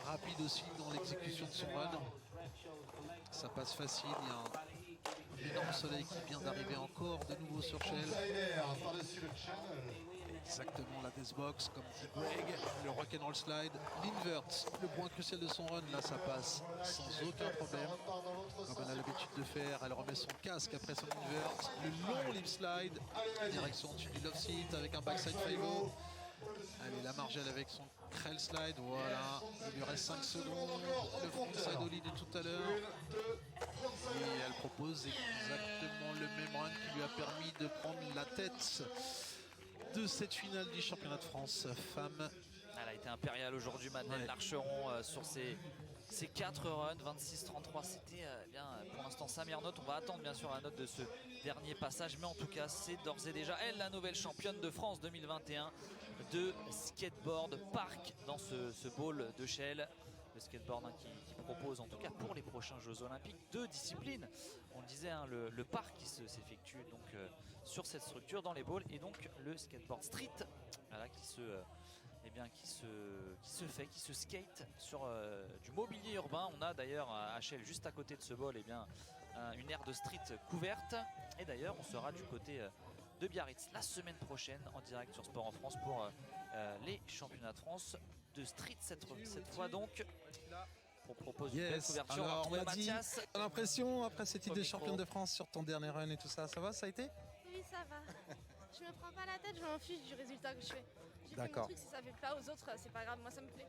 rapide aussi dans l'exécution de son run. Ça passe facile, il y a un énorme soleil qui vient d'arriver encore de nouveau sur Shell. Exactement, la Deathbox, comme dit Greg, le rock'n'roll slide, l'invert, le point crucial de son run, là ça passe sans aucun problème. Comme elle a l'habitude de faire, elle remet son casque après son invert, le long lip slide, direction du love seat avec un backside 5-0. Allez, la Margelle avec son Krell slide, voilà, il lui reste 5 secondes, le frontside ollie de tout à l'heure. Et elle propose exactement le même run qui lui a permis de prendre la tête de cette finale du championnat de France femmes. Elle a été impériale aujourd'hui, Madeleine Larcheron, sur ses 4 runs, 26-33. C'était pour l'instant sa meilleure note. On va attendre bien sûr la note de ce dernier passage, mais en tout cas c'est d'ores et déjà elle la nouvelle championne de France 2021 de skateboard park dans ce bowl de Shell. Le skateboard qui propose en tout cas pour les prochains Jeux Olympiques 2 disciplines. On le disait, le parc qui s'effectue donc sur cette structure dans les bowls, et donc le skateboard street, voilà, qui se skate sur du mobilier urbain. On a d'ailleurs à Shell, juste à côté de ce bowl, une aire de street couverte. Et d'ailleurs on sera du côté de Biarritz la semaine prochaine en direct sur Sport en France pour les championnats de France de street cette fois donc. On propose une belle couverture. Alors, on a dit, Mathias. t'as l'impression après ce titre de championne de France sur ton dernier run et tout ça, ça va, ça a été? Oui, ça va. Je me prends pas la tête, je m'en fiche du résultat que je fais. J'ai fait D'accord. mon truc, si ça fait pas aux autres, c'est pas grave, moi ça me plaît.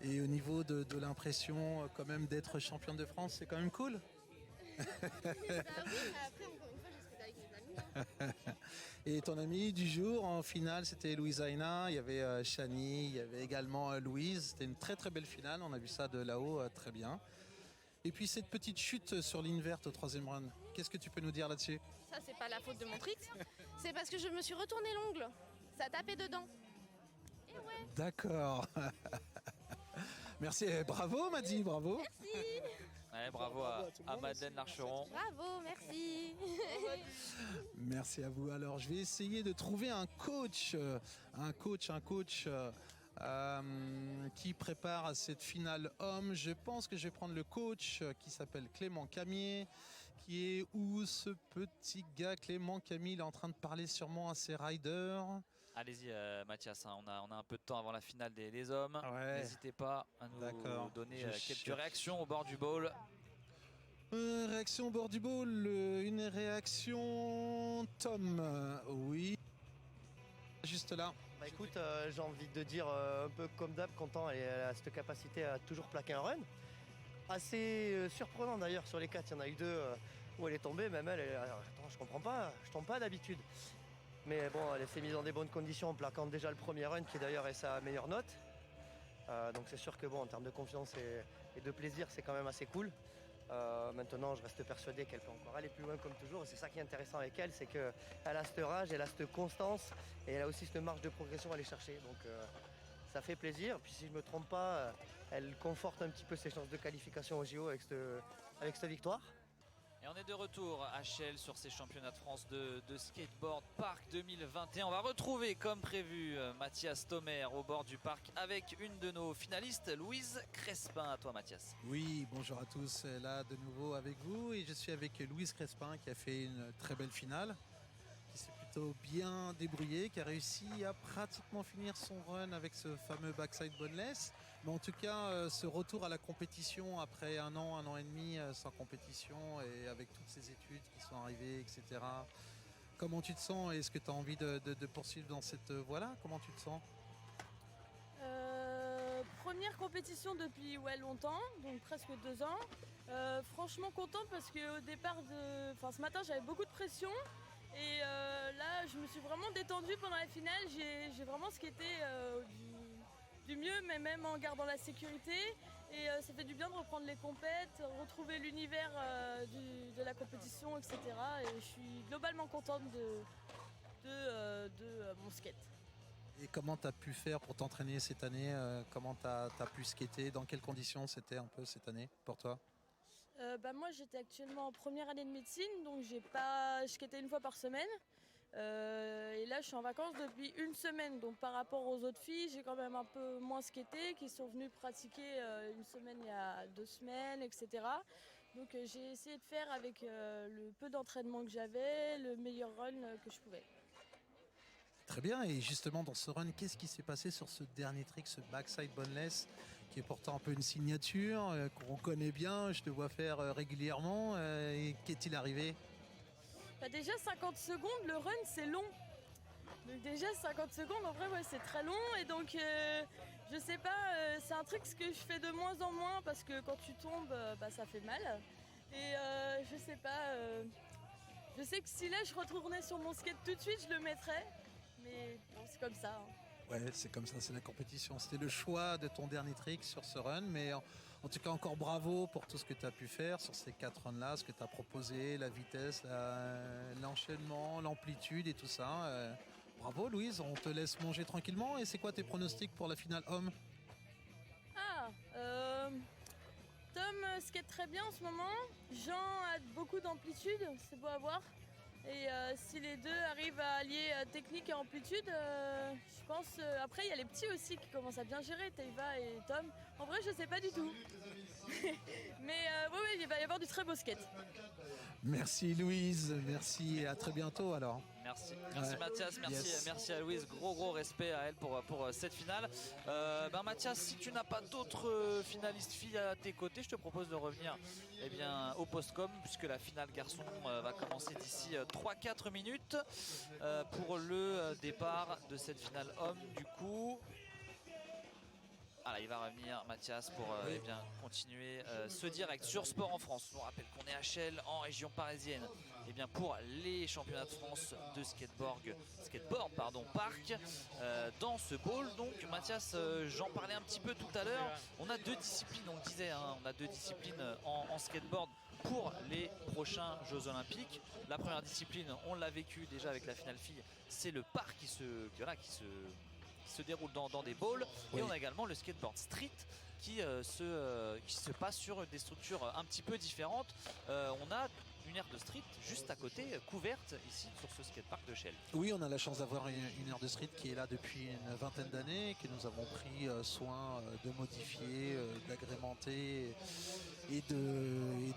Et au niveau de l'impression quand même d'être championne de France, c'est quand même cool. Bah oui, mais après, encore une fois, je serai avec mes amis. Hein. Et ton ami du jour en finale, c'était Louise Aina, il y avait Chani, il y avait également Louise. C'était une très très belle finale, on a vu ça de là-haut, très bien. Et puis cette petite chute sur l'invert au troisième run, qu'est-ce que tu peux nous dire là-dessus? Ça, c'est pas la faute de mon trick, c'est parce que je me suis retourné l'ongle. Ça a tapé dedans. Et ouais. D'accord. Merci, bravo Maddy, bravo. Merci. Ouais, bravo tout le à monde Madeleine aussi. Larcheron. Bravo, merci. Merci à vous. Alors, je vais essayer de trouver un coach qui prépare cette finale homme. Je pense que je vais prendre le coach qui s'appelle Clément Camier. Qui est où ce petit gars Clément Camier? Il est en train de parler sûrement à ses riders. Allez-y Mathias, hein, on a un peu de temps avant la finale des hommes. Ouais. N'hésitez pas à nous D'accord. donner Je quelques cherche. réactions au bord du bowl. Réaction au bord du ball, une réaction Tom, oui, juste là. Bah écoute, j'ai envie de dire un peu comme d'hab, Content, elle a cette capacité à toujours plaquer un run. Assez surprenant d'ailleurs sur les 4, il y en a eu 2 où elle est tombée, même elle, attends, je comprends pas, je tombe pas d'habitude. Mais bon, elle s'est mise dans des bonnes conditions en plaquant déjà le premier run qui d'ailleurs est sa meilleure note. Donc c'est sûr que bon, en termes de confiance et de plaisir, c'est quand même assez cool. Maintenant, je reste persuadé qu'elle peut encore aller plus loin comme toujours. Et c'est ça qui est intéressant avec elle, c'est qu'elle a cette rage, elle a cette constance et elle a aussi cette marge de progression à aller chercher. Donc ça fait plaisir. Puis si je ne me trompe pas, elle conforte un petit peu ses chances de qualification au JO avec cette victoire. Et on est de retour à Chelles sur ces championnats de France de skateboard parc 2021. On va retrouver comme prévu Mathias Thomer au bord du parc avec une de nos finalistes, Louise Crespin. À toi Mathias. Oui, bonjour à tous, là de nouveau avec vous et je suis avec Louise Crespin qui a fait une très belle finale, qui s'est plutôt bien débrouillée, qui a réussi à pratiquement finir son run avec ce fameux backside boneless. Mais en tout cas, ce retour à la compétition après un an et demi sans compétition et avec toutes ces études qui sont arrivées, etc. Comment tu te sens? Est-ce que tu as envie de poursuivre dans cette voie-là? Comment tu te sens? Première compétition depuis longtemps, donc presque 2 ans. Franchement contente parce qu'au départ, ce matin j'avais beaucoup de pression et là je me suis vraiment détendue pendant la finale. J'ai vraiment skaté du mieux, mais même en gardant la sécurité. Et ça fait du bien de reprendre les compètes, retrouver l'univers de la compétition, etc. Et je suis globalement contente de mon skate. Et comment tu as pu faire pour t'entraîner cette année? Comment tu as pu skater? Dans quelles conditions c'était un peu cette année pour toi? Moi j'étais actuellement en première année de médecine, donc je skatais une fois par semaine. Et là je suis en vacances depuis 1 semaine, donc par rapport aux autres filles j'ai quand même un peu moins skaté, qui sont venues pratiquer 1 semaine il y a 2 semaines, etc. Donc j'ai essayé de faire avec le peu d'entraînement que j'avais, le meilleur run que je pouvais. Très bien, et justement dans ce run, qu'est-ce qui s'est passé sur ce dernier trick, ce backside boneless, qui est pourtant un peu une signature, qu'on connaît bien, je te vois faire régulièrement, et qu'est-il arrivé? Déjà 50 secondes, le run c'est long. Donc déjà 50 secondes, en vrai ouais, c'est très long et donc je sais pas, c'est un truc que je fais de moins en moins parce que quand tu tombes, ça fait mal. Et je sais pas, je sais que si là je retournais sur mon skate tout de suite, je le mettrais. Mais bon, c'est comme ça. Hein. Ouais, c'est comme ça, c'est la compétition. C'était le choix de ton dernier trick sur ce run, mais en tout cas encore bravo pour tout ce que tu as pu faire sur ces 4 runs-là, ce que tu as proposé, la vitesse, l'enchaînement, l'amplitude et tout ça. Bravo Louise, on te laisse manger tranquillement. Et c'est quoi tes pronostics pour la finale homme? Tom skate très bien en ce moment. Jean a beaucoup d'amplitude, c'est beau à voir. Et si les deux arrivent à allier technique et amplitude, je pense. Après, il y a les petits aussi qui commencent à bien gérer, Teiva et Tom. En vrai, je sais pas du tout. Mais oui, il va y avoir du très beau skate. Merci Louise, merci et à très bientôt alors. Merci Ouais. Mathias, merci à Louise, gros respect à elle pour cette finale. Mathias, si tu n'as pas d'autres finalistes filles à tes côtés, je te propose de revenir au Postcom, puisque la finale garçon va commencer d'ici 3-4 minutes pour le départ de cette finale homme. Du coup, il va revenir Mathias pour continuer ce direct sur Sport en France. Je vous rappelle qu'on est à Chelles en région parisienne pour les championnats de France de skateboard parc dans ce bowl. Donc Mathias, j'en parlais un petit peu tout à l'heure, on a 2 disciplines, on le disait, on a 2 disciplines en skateboard pour les prochains Jeux Olympiques. La première discipline, on l'a vécu déjà avec la finale fille, c'est le parc qui se déroule dans des bowls. Oui. Et on a également le skateboard street qui se passe sur des structures un petit peu différentes. On a une aire de street juste à côté, couverte ici sur ce skatepark de Chelles. Oui, on a la chance d'avoir une aire de street qui est là depuis une vingtaine d'années, que nous avons pris soin de modifier, d'agrémenter et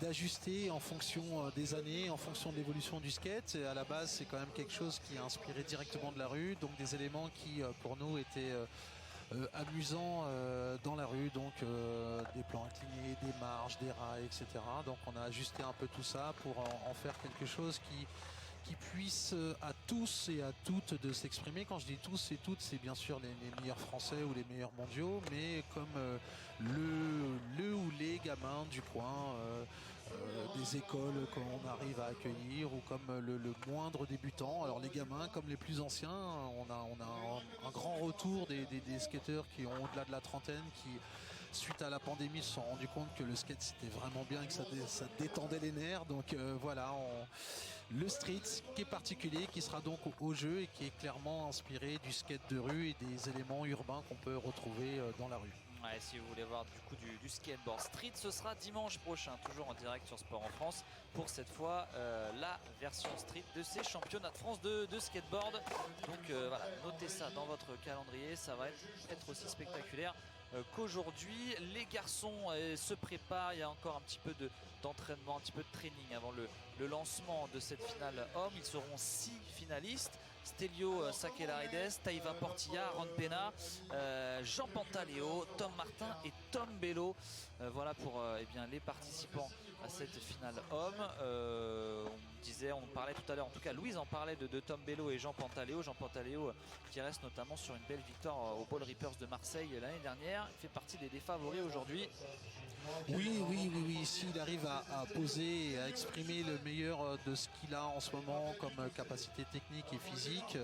d'ajuster en fonction des années, en fonction de l'évolution du skate. Et à la base, c'est quand même quelque chose qui est inspiré directement de la rue, donc des éléments qui pour nous étaient amusant dans la rue, donc des plans inclinés, des marches, des rails, etc. Donc on a ajusté un peu tout ça pour en faire quelque chose qui puisse à tous et à toutes de s'exprimer. Quand je dis tous et toutes, c'est bien sûr les meilleurs français ou les meilleurs mondiaux, mais comme le ou les gamins du coin, des écoles qu'on arrive à accueillir, ou comme le moindre débutant. Alors les gamins comme les plus anciens, on a un grand retour des skateurs qui ont au-delà de la trentaine, qui suite à la pandémie se sont rendus compte que le skate c'était vraiment bien et que ça détendait les nerfs. Donc voilà, le street qui est particulier, qui sera donc au jeu et qui est clairement inspiré du skate de rue et des éléments urbains qu'on peut retrouver dans la rue. Ouais, si vous voulez voir du coup du skateboard street, ce sera dimanche prochain, toujours en direct sur Sport en France, pour cette fois la version street de ces championnats de France de skateboard. Donc voilà, notez ça dans votre calendrier, ça va être aussi spectaculaire qu'aujourd'hui. Les garçons se préparent, il y a encore un petit peu d'entraînement, un petit peu de training avant le lancement de cette finale homme. Ils seront 6 finalistes. Stelio Sakellarides, Taiva Portilla, Ron Pena, Jean Pantaleo, Tom Martin et Tom Bello. Voilà pour les participants à cette finale homme. On parlait tout à l'heure, en tout cas Louise en parlait de Tom Bello et Jean Pantaleo. Jean Pantaleo qui reste notamment sur une belle victoire au Ball Reapers de Marseille l'année dernière. Il fait partie des favoris aujourd'hui. Oui, s'il arrive à poser et à exprimer le meilleur de ce qu'il a en ce moment comme capacité technique et physique,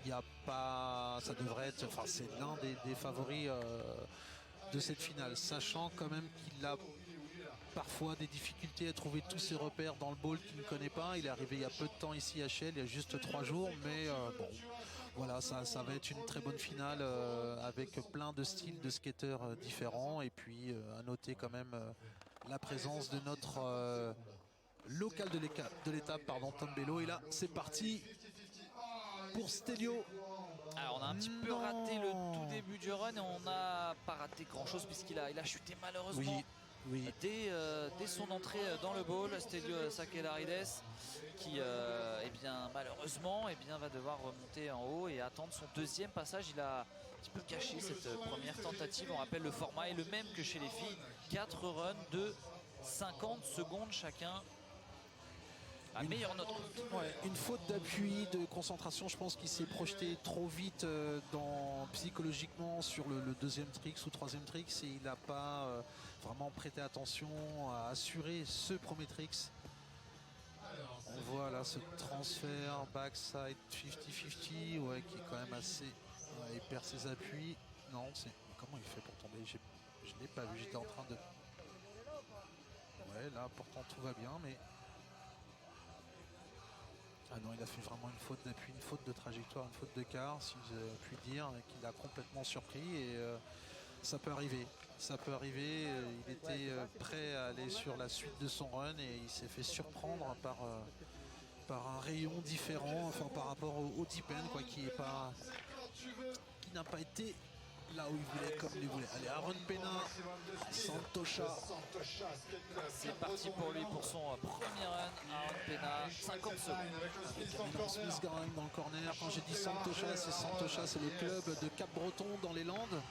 il n'y a pas, ça devrait être, enfin c'est l'un des favoris de cette finale, sachant quand même qu'il a parfois des difficultés à trouver tous ses repères dans le ball qu'il ne connaît pas. Il est arrivé il y a peu de temps ici à Chelles, il y a juste 3 jours, mais bon. Voilà, ça va être une très bonne finale avec plein de styles de skateurs différents. Et puis à noter quand même la présence de notre local de l'étape, Tom Bello. Et là, c'est parti pour Stelio. Alors on a un petit peu raté le tout début du run et on n'a pas raté grand chose puisqu'il a chuté malheureusement. Oui. Dès son entrée dans le ball, Stelio Sakellarides qui malheureusement va devoir remonter en haut et attendre son deuxième passage. Il a un petit peu caché cette première tentative. On rappelle, le format est le même que chez les filles, 4 runs de 50 secondes chacun. À meilleure note. Une faute d'appui, de concentration, je pense qu'il s'est projeté trop vite psychologiquement sur le deuxième tricks ou troisième tricks, et il n'a pas vraiment prêté attention à assurer ce premier tricks. On voit là ce transfert backside 50-50 qui est quand même assez... il perd ses appuis. Non, comment il fait pour tomber? Je ne l'ai pas vu, j'étais en train de... Ouais, là pourtant tout va bien, mais... Ah non, il a fait vraiment une faute d'appui, une faute de trajectoire, une faute de quart, si je puis dire, qu'il a complètement surpris. Et ça peut arriver. Il était prêt à aller sur la suite de son run et il s'est fait surprendre par un rayon différent, enfin par rapport au deep end, qui n'a pas été là où il voulait, comme il voulait. Allez, Aaron Pena, Santosha. C'est parti pour lui pour son premier run. Aaron Pena, 50 secondes. Smith Grind dans le corner. Quand j'ai dit Santosha, c'est le club de Cap-Breton dans les Landes.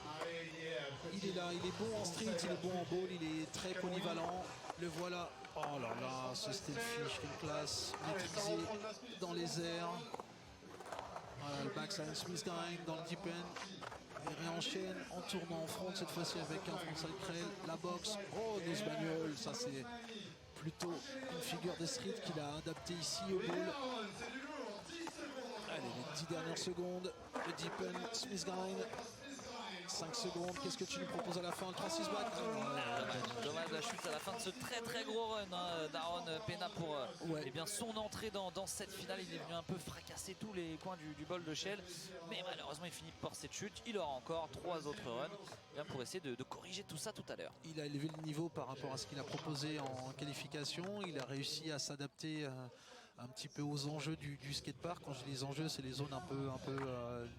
Il est là, il est bon en street, il est bon en ball, il est très polyvalent. Le voilà. Oh là là, ce Stelfish, une classe maîtrisée dans les airs. Voilà, le backside Smith Grind dans le deep end. Il réenchaîne en tournant en front, cette fois-ci avec un frontside trail. La boxe, des bagnoles, ça c'est plutôt une figure de street qu'il a adapté ici au ball. Allez, les 10 dernières secondes, le deep end, Smith Grind. 5 secondes, qu'est-ce que tu nous proposes à la fin? Le 36 back. Dommage la chute à la fin de ce très gros run d'Aaron Pena pour Ouais. eh bien, son entrée dans cette finale. Il est venu un peu fracasser tous les coins du bol de Shell, mais malheureusement il finit par cette chute. Il aura encore 3 autres runs eh bien, pour essayer de corriger tout ça tout à l'heure. Il a élevé le niveau par rapport à ce qu'il a proposé en qualification. Il a réussi à s'adapter un petit peu aux enjeux du skatepark. Quand je dis les enjeux, c'est les zones un peu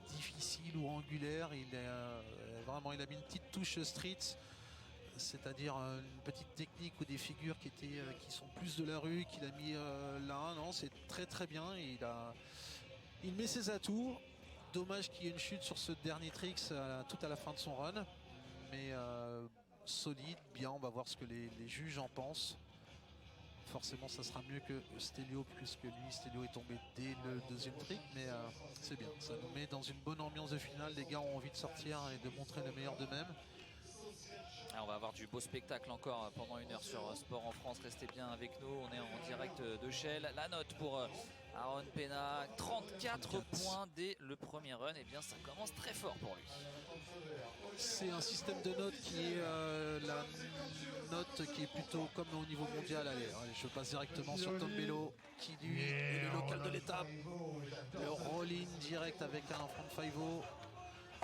difficiles ou angulaires. Il a mis une petite touche street, c'est-à-dire une petite technique ou des figures qui sont plus de la rue, qu'il a mis là. Non, c'est très bien. Il met ses atouts. Dommage qu'il y ait une chute sur ce dernier tricks tout à la fin de son run. Mais solide, bien, on va voir ce que les juges en pensent. Forcément ça sera mieux que Stelio, puisque lui Stelio est tombé dès le deuxième trick, mais c'est bien, ça nous met dans une bonne ambiance de finale. Les gars ont envie de sortir et de montrer le meilleur d'eux-mêmes. On va avoir du beau spectacle encore pendant 1 heure sur Sport en France. Restez bien avec nous, on est en direct de Shell. La note pour Aaron Pena, 34 points dès le premier run. Et bien ça commence très fort pour lui. C'est un système de notes qui est la note qui est plutôt comme au niveau mondial. Allez, je passe directement sur Tom Bello, qui lui est le local de l'étape. Le roll-in direct avec un front 5-0.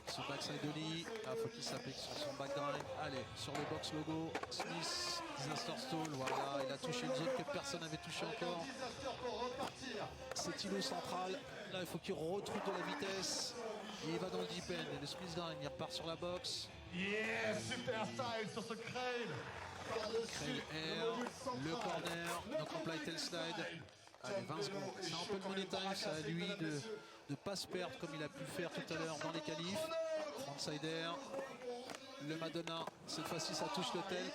Ce backside ollie, il faut qu'il s'applique sur son backdrive. Allez, sur le box logo, Smith, disaster stall, voilà, il a touché une zone que personne n'avait touché encore. C'est îlot central, là il faut qu'il retrouve de la vitesse. Et il va dans le deep end, et le Smith grind, il repart sur la box. Yeah, super style sur ce crane. Crane air, le corner, donc on play tail slide. Allez, 20 secondes. C'est un peu de money time, c'est à lui de ne pas se perdre comme il a pu le faire tout à l'heure dans les qualifs. Frontside air, le Madonna, cette fois-ci ça touche le tel.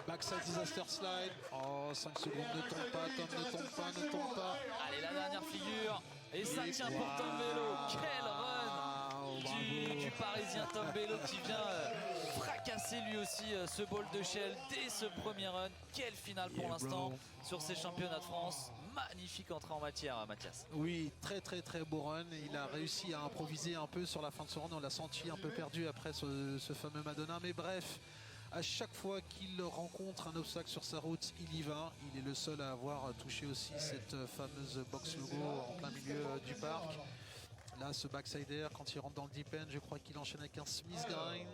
Backside disaster slide. Oh, 5 secondes, ne tombe pas, Tom, ne tombe pas, ne tombe pas. Allez, la dernière figure. Et ça tient pour Tom Bello. Quel run du Parisien Tom Bello qui vient fracasser lui aussi ce ball de Shell dès ce premier run. Quelle finale pour l'instant sur ces championnats de France. Magnifique entrée en matière, Mathias. Oui, très beau run. Il a réussi à improviser un peu sur la fin de son run. On l'a senti un peu perdu après ce fameux Madonna. Mais bref, à chaque fois qu'il rencontre un obstacle sur sa route, il y va. Il est le seul à avoir touché aussi cette fameuse box logo en plein milieu du parc. Là, ce backside air, quand il rentre dans le deep end, je crois qu'il enchaîne avec un Smith grind.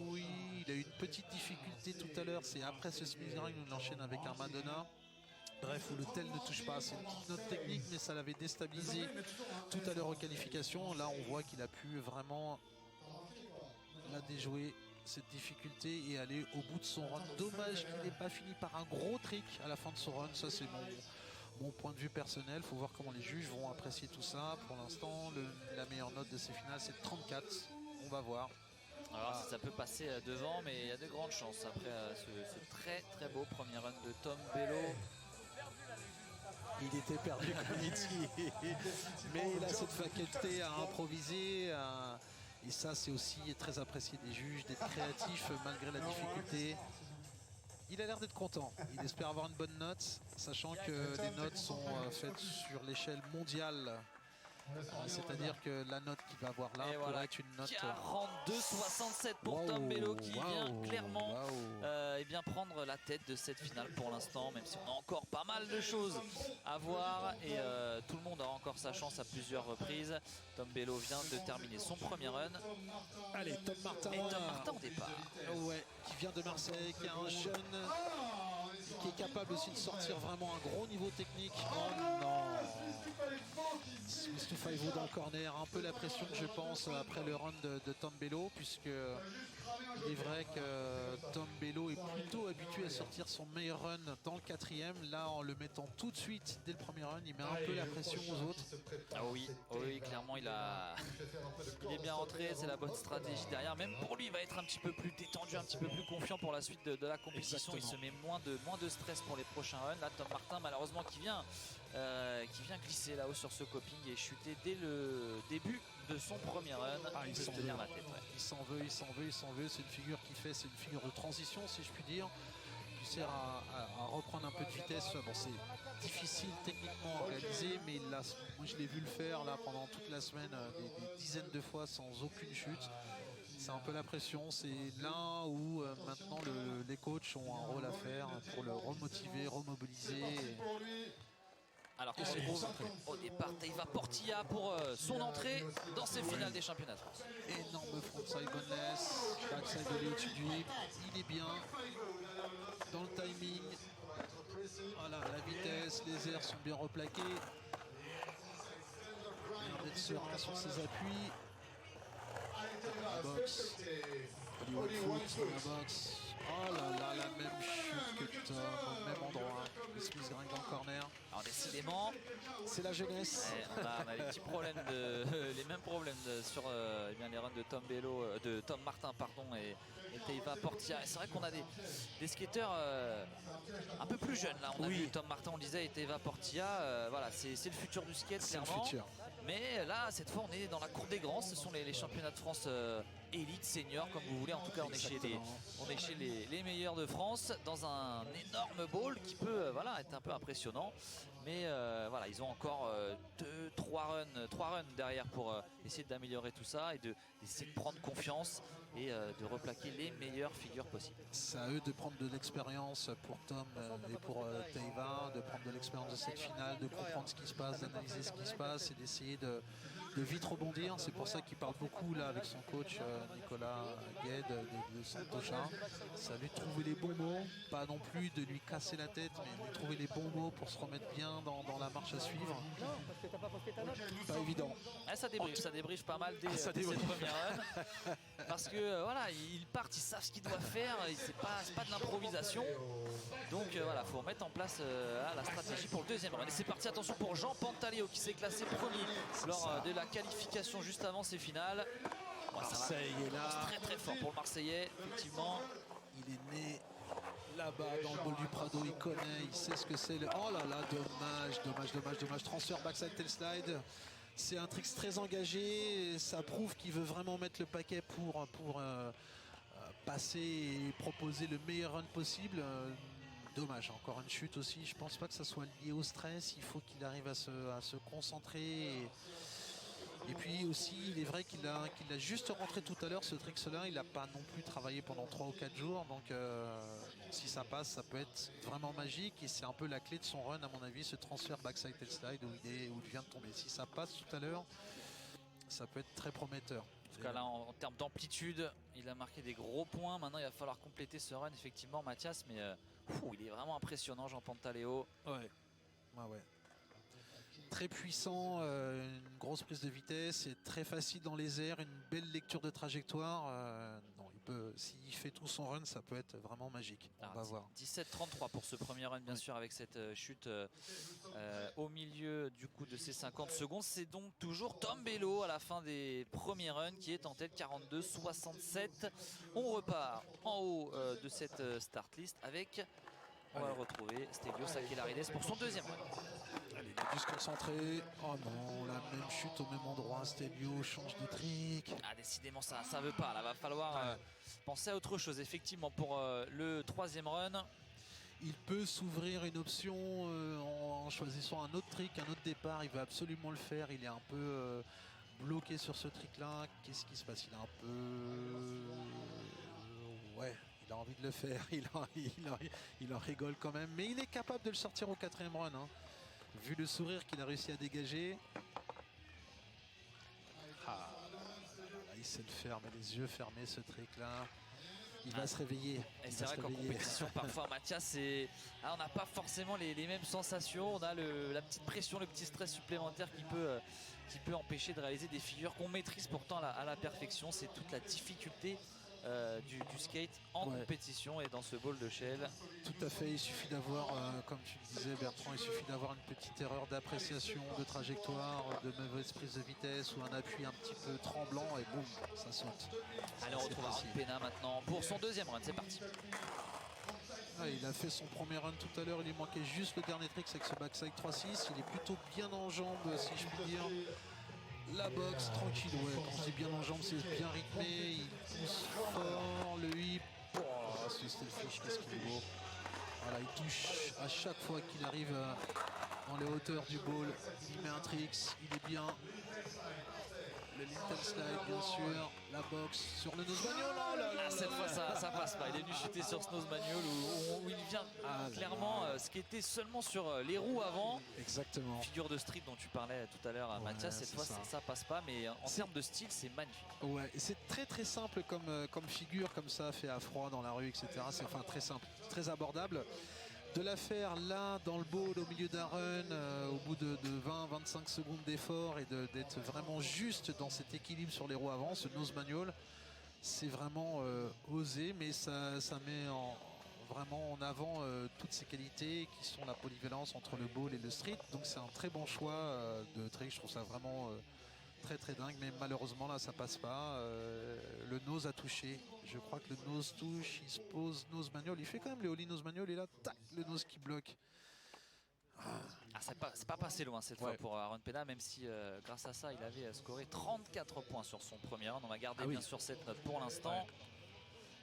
Oui, il a eu une petite difficulté tout à l'heure. C'est après ce Smith grind où il enchaîne avec un Madonna. Bref, où le tel ne touche pas. C'est une petite note technique, mais ça l'avait déstabilisé tout à l'heure aux qualifications. Là, on voit qu'il a pu vraiment la déjouer, cette difficulté, et aller au bout de son run. Dommage qu'il n'ait pas fini par un gros trick à la fin de son run. Ça, c'est mon point de vue personnel. Il faut voir comment les juges vont apprécier tout ça. Pour l'instant, la meilleure note de ces finales, c'est 34. On va voir. Alors ça peut passer devant, mais il y a de grandes chances après ce très beau premier run de Tom Bello. Il était perdu comme il dit. Mais il a cette faculté à improviser. Et ça, c'est aussi très apprécié des juges, d'être créatif malgré la difficulté. Il a l'air d'être content. Il espère avoir une bonne note, sachant que les notes sont faites sur l'échelle mondiale. C'est-à-dire que la note qu'il va avoir là pourrait être une note 42-67 pour Tom Bello qui vient clairement eh bien prendre la tête de cette finale pour l'instant, même si on a encore pas mal de choses à voir et tout le monde aura encore sa chance à plusieurs reprises. Tom Bello vient de terminer son premier run. Allez, Tom Martin. Et Tom Martin au départ. Ouais, qui vient de Marseille, qui est un jeune qui est capable aussi de sortir vraiment un gros niveau technique. Oh non, Smith to 5 dans le corner, un peu la pression je pense après le run de Tom Bello, puisque il est vrai que Tom Bello est plutôt habitué à sortir son meilleur run dans le quatrième. Là, en le mettant tout de suite dès le premier run, il met un peu la pression aux autres. Ah oui, clairement il est bien rentré, c'est la bonne stratégie derrière. Même pour lui, il va être un petit peu plus détendu, un petit peu plus confiant pour la suite de la compétition. Exactement. Il se met moins de stress pour les prochains runs. Là, Tom Martin, malheureusement, qui vient glisser là-haut sur ce coping et chuter dès le début de son premier run. Il peut se tenir la tête. Ouais. Il s'en veut. C'est une figure qu'il fait, c'est une figure de transition, si je puis dire, qui sert à reprendre un peu de vitesse. Bon, c'est difficile techniquement à réaliser, mais moi je l'ai vu le faire là pendant toute la semaine, des dizaines de fois sans aucune chute. c'est un peu la pression. C'est là où maintenant les coachs ont un rôle à faire pour le remotiver, remobiliser. Alors qu'on Et c'est retrouve concentré. au départ Teiva Portilla pour son entrée dans ces finales des championnats de France. Énorme frontside boneless, backside de Léo Tudui. Il est bien dans le timing. Voilà, la vitesse, les airs sont bien replaqués. Bien d'être serein sur ses appuis. La boxe. Hollywood Foot dans la boxe. Oh là là, la même chute que Tom, au même endroit. Le Smith grind dans le corner. Alors décidément, C'est la jeunesse. on a les petits problèmes les mêmes problèmes sur eh bien, les runs de Tom Bello, de Tom Martin pardon et Teiva Portilla. Et c'est vrai qu'on a des skateurs un peu plus jeunes là. On a vu Tom Martin, on le disait, et Teiva Portilla. Voilà, c'est le futur du skate C'est le clairement. futur. Mais là, cette fois, on est dans la cour des grands. Ce sont les championnats de France élite, senior, comme vous voulez. En tout cas, on est chez les meilleurs de France dans un énorme bowl qui peut voilà, être un peu impressionnant. Mais voilà, ils ont encore 3 runs derrière pour essayer d'améliorer tout ça et d'essayer de prendre confiance et de replaquer les meilleures figures possibles. C'est à eux de prendre de l'expérience pour Tom et pour Teiva, de prendre de l'expérience de cette finale, de comprendre ce qui se passe, d'analyser ce qui se passe et d'essayer de vite rebondir. C'est pour ça qu'il parle beaucoup là avec son coach Nicolas Gued de Santocha. Ça lui trouver les bons mots, pas non plus de lui casser la tête, mais lui trouver les bons mots pour se remettre bien dans la marche à suivre. Pas évident. Ah, ça débriefe pas mal dès ça cette débriefe. première run. Parce que voilà, ils partent, ils savent ce qu'ils doivent faire, c'est pas de l'improvisation. Donc voilà, il faut remettre en place la stratégie pour le deuxième run. Et c'est parti, attention pour Jean Pantaleo qui s'est classé premier lors de la qualification juste avant ces finales. Bon, ça va. Marseille est là. Très très fort pour le Marseillais, effectivement. Il est né là-bas dans le bol du Prado, il connaît, il sait ce que c'est. Oh là là, dommage. Transfert backside tail slide. C'est un trick très engagé. Et ça prouve qu'il veut vraiment mettre le paquet pour passer et proposer le meilleur run possible. Dommage, encore une chute aussi. Je pense pas que ça soit lié au stress. Il faut qu'il arrive à se concentrer. Et puis aussi, il est vrai qu'il a juste rentré tout à l'heure ce trick-là. Il n'a pas non plus travaillé pendant 3 ou 4 jours. Donc si ça passe, ça peut être vraiment magique. Et c'est un peu la clé de son run, à mon avis, ce transfert backside tail slide où il vient de tomber. Si ça passe tout à l'heure, ça peut être très prometteur. En tout cas là, en termes d'amplitude, il a marqué des gros points. Maintenant, il va falloir compléter ce run, effectivement, Mathias. Mais il est vraiment impressionnant, Jean Pantaleo. Ouais. Très puissant, une grosse prise de vitesse, et très facile dans les airs, une belle lecture de trajectoire. S'il fait tout son run, ça peut être vraiment magique. On va voir. 17-33 pour ce premier run, bien sûr, avec cette chute au milieu du coup de ces 50 secondes. C'est donc toujours Tom Bello à la fin des premiers runs qui est en tête, 42-67. On repart en haut de cette start list avec, on va le retrouver, Stelios Sakellarides pour son deuxième run. Allez, il a dû se concentrer. Oh non, la même chute au même endroit. Stelio change de trick. Ah, décidément, ça veut pas. Là, va falloir penser à autre chose. Effectivement, pour le troisième run. Il peut s'ouvrir une option en choisissant un autre trick, un autre départ. Il va absolument le faire. Il est un peu bloqué sur ce trick-là. Qu'est-ce qui se passe? Il est un peu... Ouais. Il a envie de le faire. Il en rigole quand même. Mais il est capable de le sortir au quatrième run. Hein. Vu le sourire qu'il a réussi à dégager. Il sait le faire, mais les yeux fermés, ce trick-là. Il va se réveiller. Et c'est vrai qu'en compétition, parfois, Mathias, on n'a pas forcément les mêmes sensations. On a la petite pression, le petit stress supplémentaire qui peut empêcher de réaliser des figures qu'on maîtrise pourtant à la perfection. C'est toute la difficulté du skate en compétition et dans ce ball de shell. Tout à fait, il suffit d'avoir, comme tu le disais Bertrand, il suffit d'avoir une petite erreur d'appréciation, de trajectoire, de mauvaise prise de vitesse ou un appui un petit peu tremblant et boum, ça saute. Allez, on retrouve Aaron Pena maintenant pour son deuxième run, c'est parti. Il a fait son premier run tout à l'heure, il lui manquait juste le dernier trick avec ce backside 3-6, il est plutôt bien en jambes si je puis dire. La boxe tranquille, quand je dis bien en jambes, c'est bien rythmé, il pousse fort, le hip, ce Stelfish, qu'est-ce qu'il est beau. Voilà, il touche à chaque fois qu'il arrive dans les hauteurs du ball, il met un tricks, il est bien. Le little slide, bien sûr. La boxe sur le nose manual. Oh là là Ah, cette là fois, là. ça passe pas. Il est venu chuter sur ce nose manual où il vient clairement ce qui était seulement sur les roues avant. Exactement. Figure de street dont tu parlais tout à l'heure, Ouais, Mathias. Cette c'est fois, ça. ça passe pas. Mais en termes de style, c'est magnifique. Ouais, et c'est très très simple comme figure, comme ça, fait à froid dans la rue, etc. C'est enfin très simple, très abordable. De la faire là, dans le bowl, au milieu d'un run, au bout de 20-25 secondes d'effort et d'être vraiment juste dans cet équilibre sur les roues avant, ce nose manual, c'est vraiment osé, mais ça met vraiment en avant toutes ces qualités qui sont la polyvalence entre le bowl et le street. Donc c'est un très bon choix de trick, je trouve ça vraiment très très dingue, mais malheureusement là ça passe pas. Le nose a touché, je crois que le nose touche, il se pose nose manual, il fait quand même les ollie nose manual et là tac, le nose qui bloque. Ah, c'est pas passé loin cette fois pour Aaron Pena, même si grâce à ça il avait scoré 34 points sur son premier round. On va garder bien sûr cette note pour l'instant.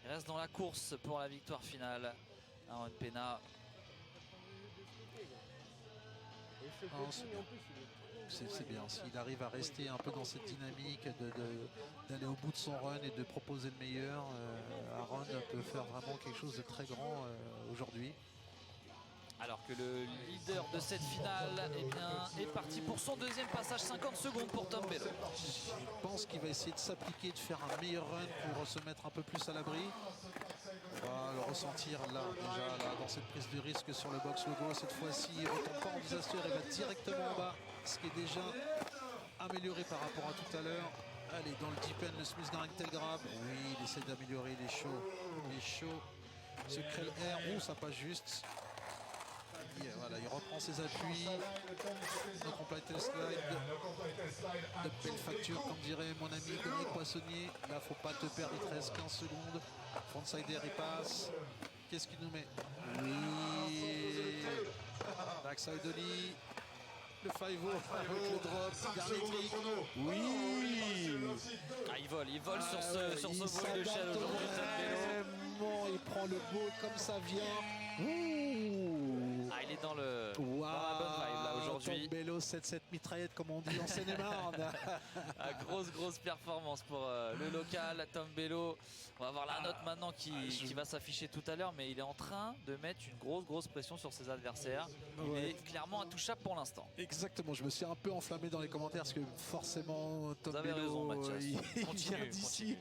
Il reste dans la course pour la victoire finale. Aaron Pena. C'est bien, s'il arrive à rester un peu dans cette dynamique d'aller au bout de son run et de proposer le meilleur, Aaron peut faire vraiment quelque chose de très grand aujourd'hui. Alors que le leader de cette finale est parti pour son deuxième passage, 50 secondes pour Tom Bello. Je pense qu'il va essayer de s'appliquer, de faire un meilleur run pour se mettre un peu plus à l'abri. On va le ressentir là, déjà là, dans cette prise de risque sur le box logo. Cette fois-ci, il ne retombe pas en disaster, il va directement en bas, ce qui est déjà amélioré par rapport à tout à l'heure. Allez, dans le deep end, le Smith Gang tel grab. Oui, il essaie d'améliorer, il est chaud. Il est chaud. Ce Krell Air, ça passe juste. Voilà, il reprend ses appuis. No complete slide. De belle facture, comme dirait mon ami Dominique Poissonnier. Là, faut pas te perdre, il te reste 15 secondes. Frontside air, il passe. Qu'est-ce qu'il nous met? Oui. Backside ollie. Le 5-0 avec le drop. Dernier trick. Oui. Ah, il vole sur ce ball de shell aujourd'hui. Vraiment, il prend le ball comme ça vient. Ah, il est dans la bonne vibe là aujourd'hui. Tom Bello 7-7 mitraillette comme on dit en Seine-et-Marne. Grosse performance pour le local Tom Bello. On va voir la note maintenant qui va s'afficher tout à l'heure, mais il est en train de mettre une grosse pression sur ses adversaires. Il est clairement intouchable pour l'instant. Exactement, je me suis un peu enflammé dans les commentaires parce que forcément Tom Bello, il vient d'ici.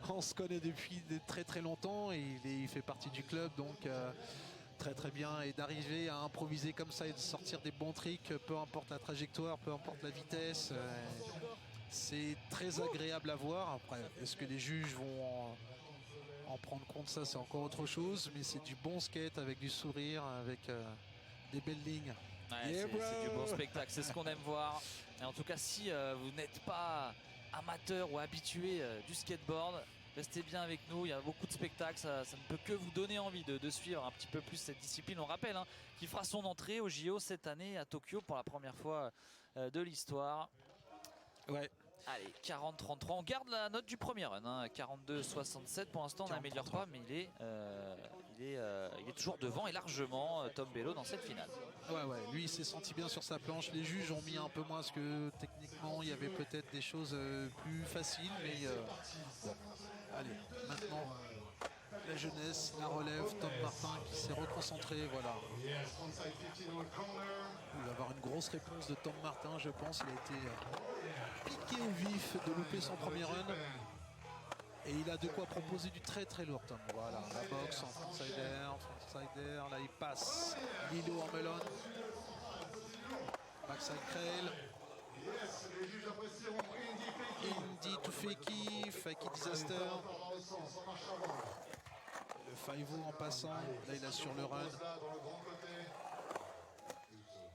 On se connaît depuis très longtemps et il fait partie du club, donc très bien, et d'arriver à improviser comme ça et de sortir des bons tricks, peu importe la trajectoire, peu importe la vitesse, c'est très agréable à voir. Après, est-ce que les juges vont en prendre compte, ça c'est encore autre chose, mais c'est du bon skate avec du sourire, avec des belles lignes. Ouais, c'est du bon spectacle, c'est ce qu'on aime voir. Et en tout cas, si vous n'êtes pas amateur ou habitué du skateboard, restez bien avec nous, il y a beaucoup de spectacles, ça ne peut que vous donner envie de suivre un petit peu plus cette discipline. On rappelle qu'il fera son entrée au JO cette année à Tokyo pour la première fois de l'histoire. Ouais. Allez, 40-33, on garde la note du premier run, 42-67 pour l'instant, on n'améliore pas, mais il est toujours devant et largement Tom Bello dans cette finale. Ouais, lui il s'est senti bien sur sa planche, les juges ont mis un peu moins parce que techniquement il y avait peut-être des choses plus faciles, mais bon. Allez, maintenant la jeunesse, la relève, Tom Martin qui s'est reconcentré, voilà. Il va y avoir une grosse réponse de Tom Martin, je pense. Il a été piqué au vif de louper son premier run. Et il a de quoi proposer du très lourd, Tom. Voilà, la boxe en frontside air, là il passe. Lilo en melon. Backside Krell. Indy to Fakey disaster. Le 5-0 en passant, là il assure le run.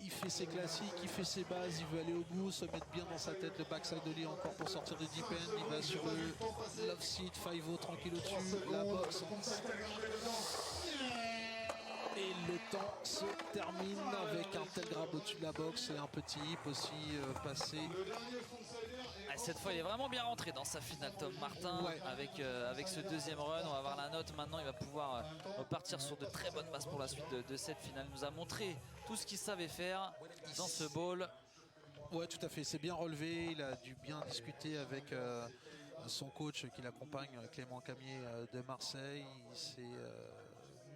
Il fait ses classiques, il fait ses bases, il veut aller au bout, se mettre bien dans sa tête le backside ollie encore pour sortir de deep end. Il va sur le love seat, 5-0 tranquille au-dessus, la boxe. Et le temps se termine avec un tel grab au-dessus de la boxe et un petit hip aussi passé. Cette fois, il est vraiment bien rentré dans sa finale, Tom Martin, avec ce deuxième run. On va voir la note maintenant. Il va pouvoir repartir sur de très bonnes bases pour la suite de cette finale. Il nous a montré tout ce qu'il savait faire dans ce bowl. Ouais, tout à fait. C'est bien relevé. Il a dû bien discuter avec son coach qui l'accompagne, Clément Camier de Marseille. Il s'est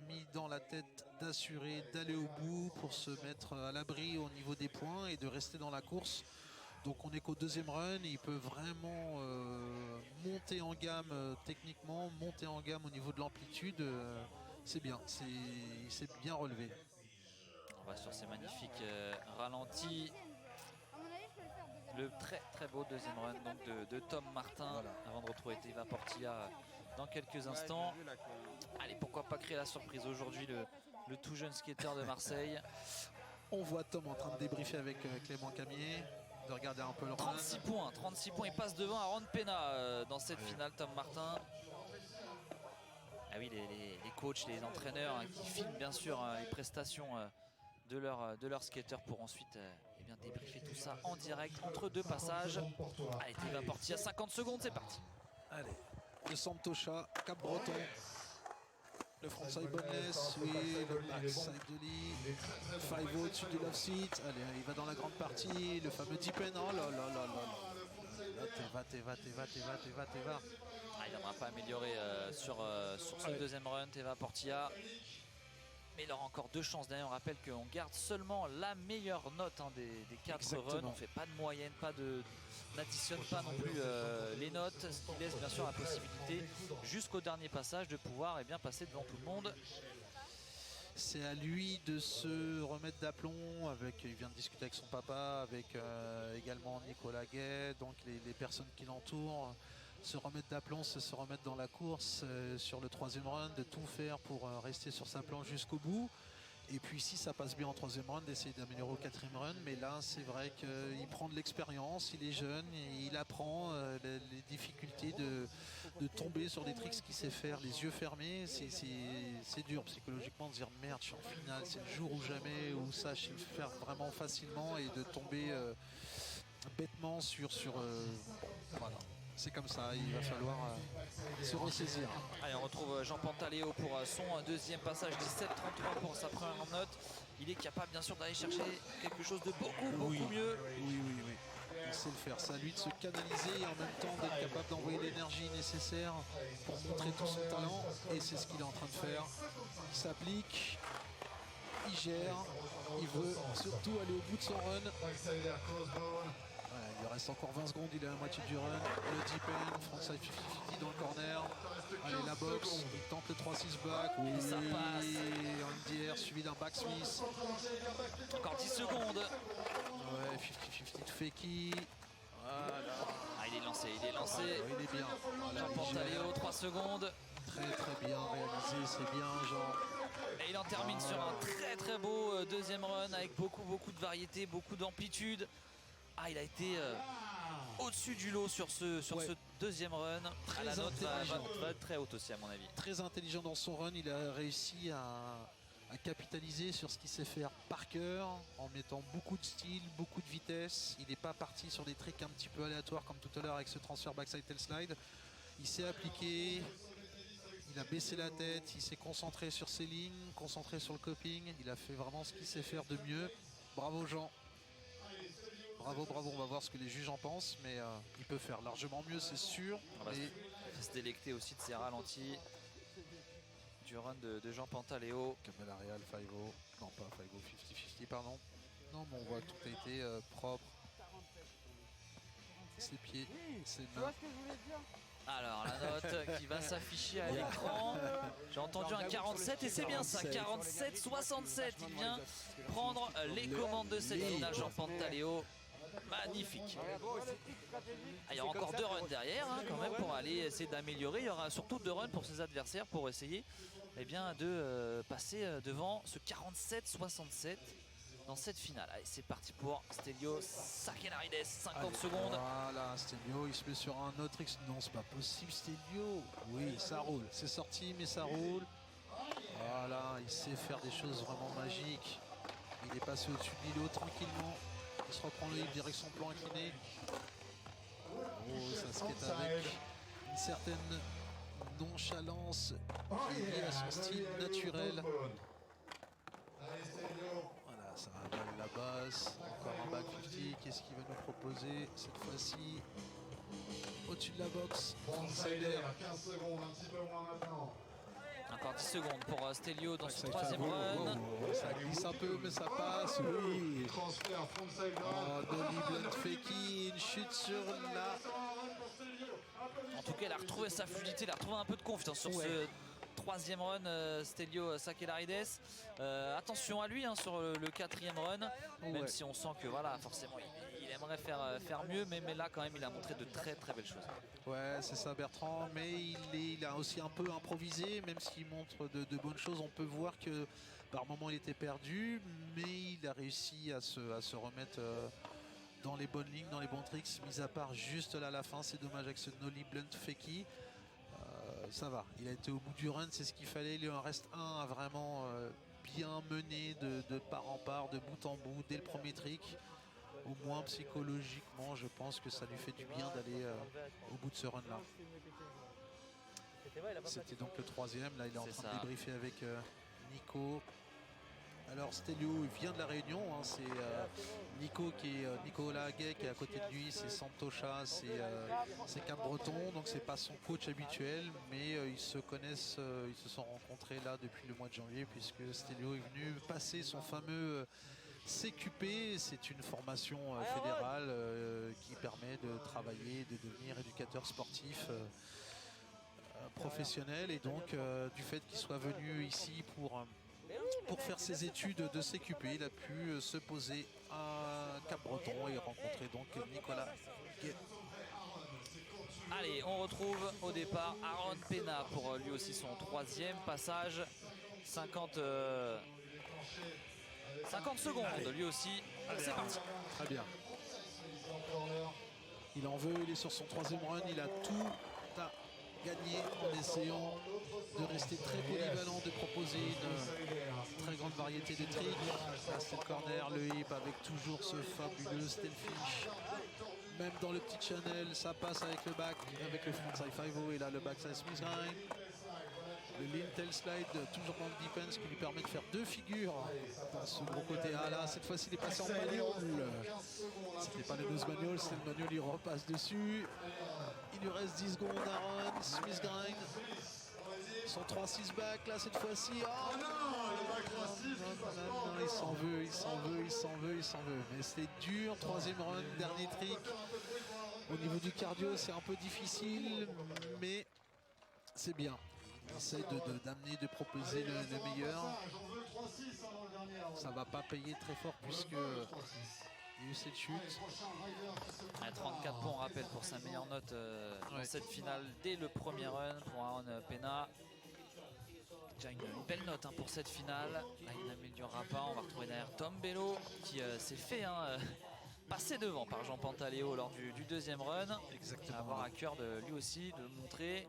mis dans la tête d'assurer, d'aller au bout pour se mettre à l'abri au niveau des points et de rester dans la course. Donc on est qu'au deuxième run, il peut vraiment monter en gamme techniquement, monter en gamme au niveau de l'amplitude. C'est bien, il s'est bien relevé. On va sur ces magnifiques ralentis. Le très très beau deuxième run donc de Tom Martin, Voilà. avant de retrouver Teva Portilla dans quelques instants. Allez, pourquoi pas créer la surprise aujourd'hui, le tout jeune skater de Marseille. On voit Tom en train de débriefer avec Clément Camier, de regarder un peu le run. 36 points, il passe devant Aaron Pena dans cette finale, Tom Martin. Ah oui, les coachs, les entraîneurs qui filment bien sûr les prestations de leurs skateurs pour ensuite eh bien, débriefer tout ça en direct entre deux passages. Allez, Teva Portilla, 50 secondes, c'est parti. Allez, le Santocha, Cap Breton. Le frontside boneless, oui, le backside dolly, 5-0 au-dessus de l'off-seat. Allez, il va dans la grande partie, le fameux deep end. Oh là là là là. Teva. Ah, il n'aura pas amélioré sur ce deuxième run, Teva Portilla. Mais il aura encore deux chances derrière. On rappelle qu'on garde seulement la meilleure note des 4 runs. On ne fait pas de moyenne, n'additionne pas non plus les notes, ce qui laisse bien sûr la possibilité jusqu'au dernier passage de pouvoir passer devant tout le monde. C'est à lui de se remettre d'aplomb. Il vient de discuter avec son papa, avec également Nicolas Gay, donc les personnes qui l'entourent. Se remettre d'aplomb, c'est se remettre dans la course sur le troisième run, de tout faire pour rester sur sa planche jusqu'au bout. Et puis si ça passe bien en troisième run, d'essayer d'améliorer au quatrième run. Mais là, c'est vrai qu'il prend de l'expérience, il est jeune, et il apprend les difficultés de tomber sur des tricks qu'il sait faire les yeux fermés. C'est dur psychologiquement de dire merde, je suis en finale, c'est le jour ou jamais où ça, je sais le faire vraiment facilement et de tomber bêtement sur voilà. C'est comme ça, il va falloir se ressaisir. Allez, on retrouve Jean Pantaléo pour son deuxième passage, 17-33 pour sa première note. Il est capable bien sûr d'aller chercher quelque chose de beaucoup mieux. Oui. Il sait le faire, c'est à lui de se canaliser et en même temps d'être capable d'envoyer l'énergie nécessaire pour montrer tout son talent. Et c'est ce qu'il est en train de faire. Il s'applique, il gère, il veut surtout aller au bout de son run. Il reste encore 20 secondes, il est à la moitié du run. Le deep end, frontside 50-50 dans le corner. Allez, la boxe, il tente le 3-6 back. Oui, ça passe. Un DR suivi d'un back Smith. Encore 10 secondes. Ouais, 50-50 de Feki. Voilà. Ah, il est lancé. Il est bien. Voilà, Jean Pantaléo, 3 secondes. Très bien réalisé, c'est bien Jean. Et il en termine sur un très beau deuxième run avec beaucoup de variété, beaucoup d'amplitude. Ah, il a été au-dessus du lot sur ce deuxième run. La note va être très haute aussi à mon avis. Très intelligent dans son run, il a réussi à capitaliser sur ce qu'il sait faire par cœur en mettant beaucoup de style, beaucoup de vitesse. Il n'est pas parti sur des tricks un petit peu aléatoires comme tout à l'heure avec ce transfert backside tail slide. Il s'est appliqué, il a baissé la tête, il s'est concentré sur ses lignes, concentré sur le coping. Il a fait vraiment ce qu'il sait faire de mieux. Bravo Jean. Bravo, on va voir ce que les juges en pensent, mais il peut faire largement mieux, c'est sûr. On va se délecter aussi de ces ralentis du run de Jean Pantaléo. Kamel Real, 5-0, non pas 5-0, 50-50, pardon. Non, mais on voit que tout a été propre. Ses pieds, ses mains. Alors la note qui va s'afficher à l'écran. J'ai entendu un 47 et c'est bien ça, 47-67. Il vient prendre les commandes de cette finale, Jean Pantaléo. Magnifique. Il y aura encore 2 runs derrière quand même pour aller essayer d'améliorer. Il y aura surtout 2 runs pour ses adversaires pour essayer de passer devant ce 47-67 dans cette finale. Allez, c'est parti pour Stélio Sakenarides, 50 secondes. Voilà, Stélio, il se met sur un autre X. Non, c'est pas possible, Stélio. Oui, ça roule. C'est sorti, mais ça roule. Voilà, il sait faire des choses vraiment magiques. Il est passé au-dessus de l'îlot tranquillement. Il se reprend le hip direction plan incliné. Oh, ça skate avec une certaine nonchalance qui est liée à son style naturel. Voilà, Ça va mal la basse. Encore un back 50. Qu'est-ce qu'il va nous proposer cette fois-ci? Au-dessus de la boxe. Frontsider, 15 secondes, un petit peu moins maintenant. Encore 10 secondes pour Stelio dans son Ça troisième fait run. ça glisse un peu, mais ça passe. Oui. Transfert, Frontsider. Nolly Blunt Fakey, une chute sur la. En tout cas, il a retrouvé sa fluidité, il a retrouvé un peu de confiance sur ce troisième run, Stelio Sakellarides. Attention à lui sur le quatrième run, même si on sent que voilà, forcément il aimerait faire mieux, mais là quand même il a montré de très très belles choses. Ouais, c'est ça Bertrand, mais il a aussi un peu improvisé, même s'il montre de bonnes choses. On peut voir que par moments il était perdu, mais il a réussi à se remettre dans les bonnes lignes, dans les bons tricks, mis à part juste là à la fin. C'est dommage avec ce Nolly Blunt Fakey. Ça va, il a été au bout du run, c'est ce qu'il fallait. Il en reste un à vraiment bien mener de part en part, de bout en bout, dès le premier trick. Au moins psychologiquement, je pense que ça lui fait du bien d'aller au bout de ce run-là. C'était donc le troisième. Là, il est en train de débriefer avec Nico. Alors Stelio, il vient de la Réunion. C'est Nico Nicolas Gay qui est à côté de lui. C'est Santosha, c'est Cap-Breton. Donc c'est pas son coach habituel, mais ils se connaissent. Ils se sont rencontrés là depuis le mois de janvier, puisque Stelio est venu passer son fameux CQP. C'est une formation fédérale qui permet de travailler, de devenir éducateur sportif professionnel. Et donc du fait qu'il soit venu ici pour faire ses études de CQP, il a pu se poser à Cap-Breton et rencontrer donc Nicolas Gay. Allez, on retrouve au départ Aaron Pena pour lui aussi son troisième passage. 50 secondes, lui aussi. C'est parti. Très bien. Il en veut, il est sur son troisième run, il a tout à gagner en essayant de rester très polyvalent, de proposer une très grande variété de tricks. Là c'est le corner, le hip avec toujours ce fabuleux Stelfish. Même dans le petit channel, ça passe avec le back, avec le frontside 5-0 et là le backside Smith grind. Le lean tail slide, toujours dans le defense, qui lui permet de faire deux figures dans ce gros côté. Ah là, cette fois-ci, il est passé en manual. C'était pas le nose manual, c'est le manual, il repasse dessus. Il lui reste 10 secondes, Aaron, Smith grind. Son 3-6 back, là, cette fois-ci. Oh non, il s'en veut. Mais c'est dur, troisième run, dernier trick. Au niveau du cardio, c'est un peu difficile, mais c'est bien. Il essaie d'amener, de proposer le meilleur. Ça va pas payer très fort puisque il y a eu cette chute. 34 points, on rappelle, pour sa meilleure note dans cette finale dès le premier run pour Aaron Pena. Déjà une belle note pour cette finale. Là, il n'améliorera pas. On va retrouver derrière Tom Bello qui s'est fait passer devant par Jean Pantaléo lors du deuxième run. Exactement. Avoir à cœur de lui aussi de montrer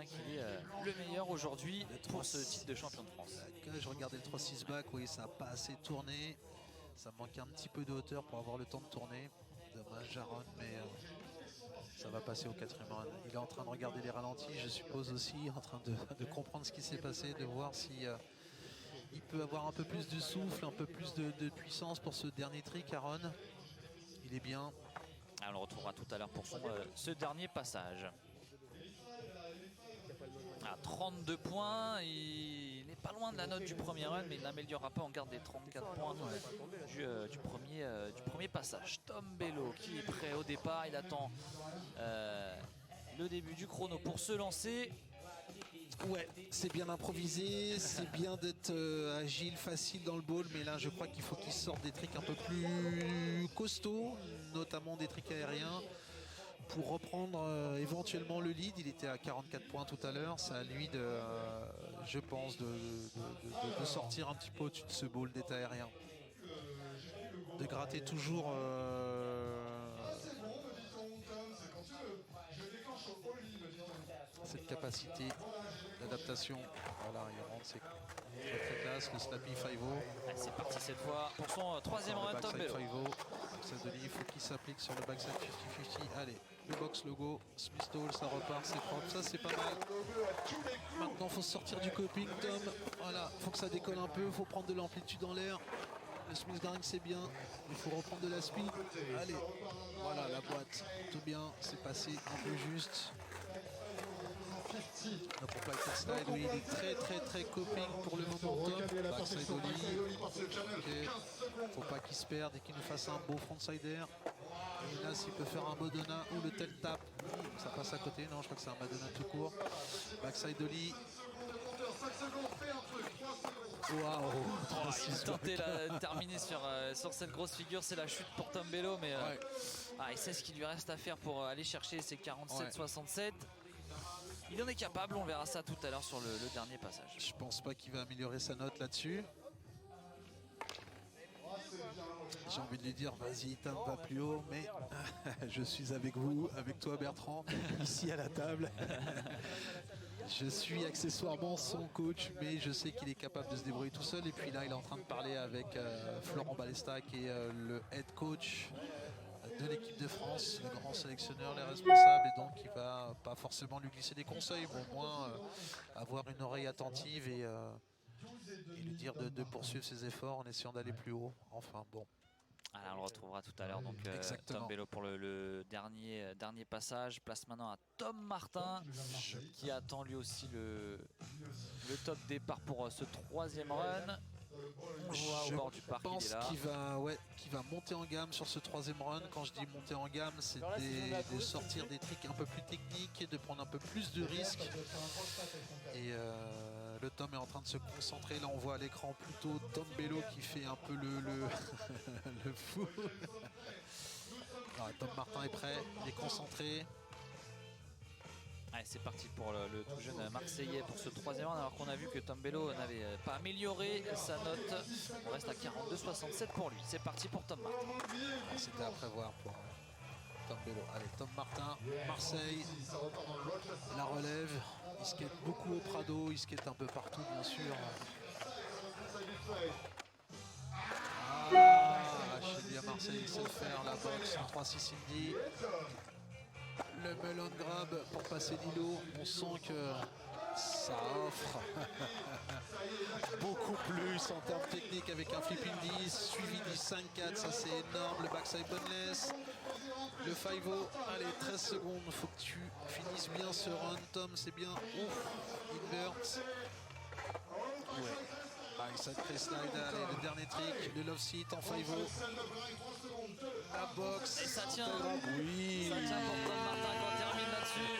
qu'il est le meilleur aujourd'hui pour ce titre de champion de France. Je regardais le 3-6 back, oui, ça n'a pas assez tourné. Ça manque un petit peu de hauteur pour avoir le temps de tourner. Dommage Jaron, mais ça va passer au quatrième run. Il est en train de regarder les ralentis, je suppose aussi, en train de comprendre ce qui s'est passé, de voir si il peut avoir un peu plus de souffle, un peu plus de puissance pour ce dernier trick, Aaron. Il est bien. Alors, on le retrouvera tout à l'heure pour ce dernier passage. À 32 points, il n'est pas loin de la note du premier run, mais il n'améliorera pas, on garde des 34 points du premier passage. Tom Bello qui est prêt au départ, il attend le début du chrono pour se lancer. Ouais, c'est bien improvisé, c'est bien d'être agile, facile dans le ball, mais là je crois qu'il faut qu'il sorte des tricks un peu plus costauds, notamment des tricks aériens, pour reprendre éventuellement le lead. Il était à 44 points tout à l'heure, c'est à lui je pense, de sortir un petit peu au-dessus de ce ball d'état aérien. De gratter toujours cette capacité d'adaptation. Voilà, il rentre, c'est très classe, le slappy 5-0. C'est parti cette fois pour son troisième run, Tom Bello. Il faut qu'il s'applique sur le backside 50-50. Allez, le box logo, Smith stall, ça repart, c'est propre, ça c'est pas mal. Maintenant, il faut sortir du coping, Tom. Voilà, il faut que ça décolle un peu, il faut prendre de l'amplitude en l'air. Le Smith Grind c'est bien, il faut reprendre de la speed. Allez, voilà la boîte, tout bien, c'est passé un peu juste. Donc on fly slide, oui, il est très coping pour le moment. Backside ollie, ok. Faut pas qu'il se perde et qu'il nous fasse un beau frontsider. Et là s'il peut faire un Madonna ou le tel tap, ça passe à côté, non je crois que c'est un Madonna tout court. Backside ollie. Waouh, Il tentait de terminer sur cette grosse figure, c'est la chute pour Tom Bello, mais ouais. Il sait ce qu'il lui reste à faire pour aller chercher ses 47-67. Il en est capable, on verra ça tout à l'heure sur le dernier passage. Je pense pas qu'il va améliorer sa note là-dessus. J'ai envie de lui dire vas-y Tom, va plus haut, mais je suis avec vous, avec toi Bertrand, ici à la table. Je suis accessoirement son coach, mais je sais qu'il est capable de se débrouiller tout seul. Et puis là, il est en train de parler avec Florent Balesta, qui est le head coach de l'équipe de France, le grand sélectionneur, les responsables. Et donc, il va pas forcément lui glisser des conseils, mais au moins avoir une oreille attentive et lui dire de poursuivre ses efforts en essayant d'aller plus haut. Enfin, bon. On le retrouvera tout à l'heure. Donc Tom Bello pour le dernier passage. Place maintenant à Tom Martin qui attend lui aussi le top départ pour ce troisième run. On le voit au bord du parc, Je pense il est là. qu'il va monter en gamme sur ce troisième run. Quand je dis monter en gamme, c'est de sortir des tricks un peu plus techniques, de prendre un peu plus de risques. Et le Tom est en train de se concentrer. Là, on voit à l'écran plutôt Tom Bello qui fait un peu le fou. Tom Martin est prêt, il est concentré. Allez, c'est parti pour le tout jeune Marseillais pour ce troisième round, alors qu'on a vu que Tom Bello n'avait pas amélioré sa note. On reste à 42-67 pour lui. C'est parti pour Tom Martin. C'était à prévoir pour Tom Bello. Allez, Tom Martin, Marseille, la relève. Il skate beaucoup au Prado, il skate un peu partout, bien sûr. Je dis à Marseille, il sait le faire, la boxe en 3-6 Indy. Le melon grab pour passer l'îlot, on sent que ça offre beaucoup plus en termes techniques avec un flip Indy, suivi du 5-4, ça c'est énorme, le backside boneless, le 5-0, allez 13 secondes, il faut que tu finisses bien ce run, Tom, c'est bien, ouf, invert, ouais, side press slide, allez le dernier trick, le love seat en 5-0. La boxe. Et ça tient. Oui. Ça tient pour Tom Martin quand on termine là-dessus.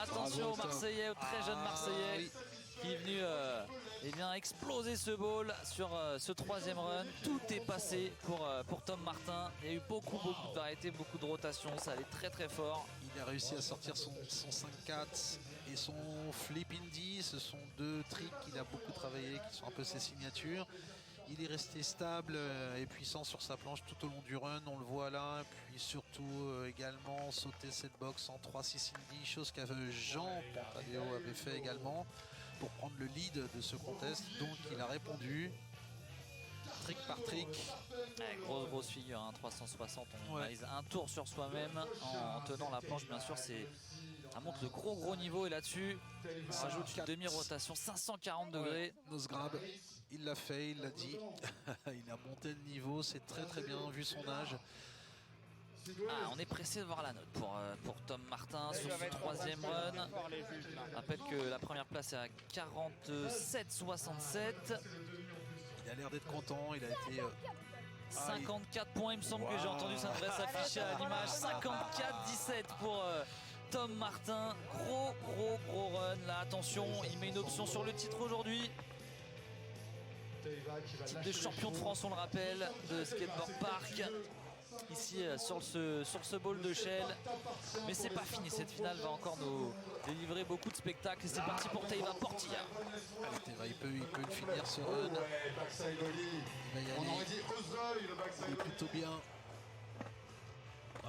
Attention Marseillais, au très jeune Marseillais qui est venu exploser ce ball sur ce troisième run. Tout est passé pour Tom Martin. Il y a eu beaucoup de variétés, beaucoup de rotations. Ça allait très fort. Il a réussi à sortir son 5-4 et son flip Indy. Ce sont deux tricks qu'il a beaucoup travaillé, qui sont un peu ses signatures. Il est resté stable et puissant sur sa planche tout au long du run, on le voit là. Puis surtout également sauter cette box en 3-6 Indy, chose qu'avait Jean Pantaleau avait fait également pour prendre le lead de ce contest. Donc il a répondu trick par trick. Grosse figure, 360. On réalise un tour sur soi-même en tenant la planche, bien sûr. Ça montre de gros niveau et là-dessus, on rajoute une demi-rotation 540 degrés. Nose grab. Il l'a fait, il l'a dit. Il a monté le niveau, c'est très bien vu son âge. On est pressé de voir la note pour Tom Martin sur ce troisième run. Je rappelle que la première place est à 47-67. Il a l'air d'être content, il a été... 54 points, il me semble que j'ai entendu, ça devrait s'afficher à l'image. 54-17 pour Tom Martin. Gros run. Là, attention, il met une option sur le titre aujourd'hui. Titre de champion de France, on le rappelle, de skateboard park. Ici sur ce bowl de Shell. Mais c'est pas fini, cette finale va encore nous délivrer beaucoup de spectacles. Et c'est parti pour Teiva Portilla. Allez, Teiva, il peut le finir ce run. Il va y aller. Il est plutôt bien. Oh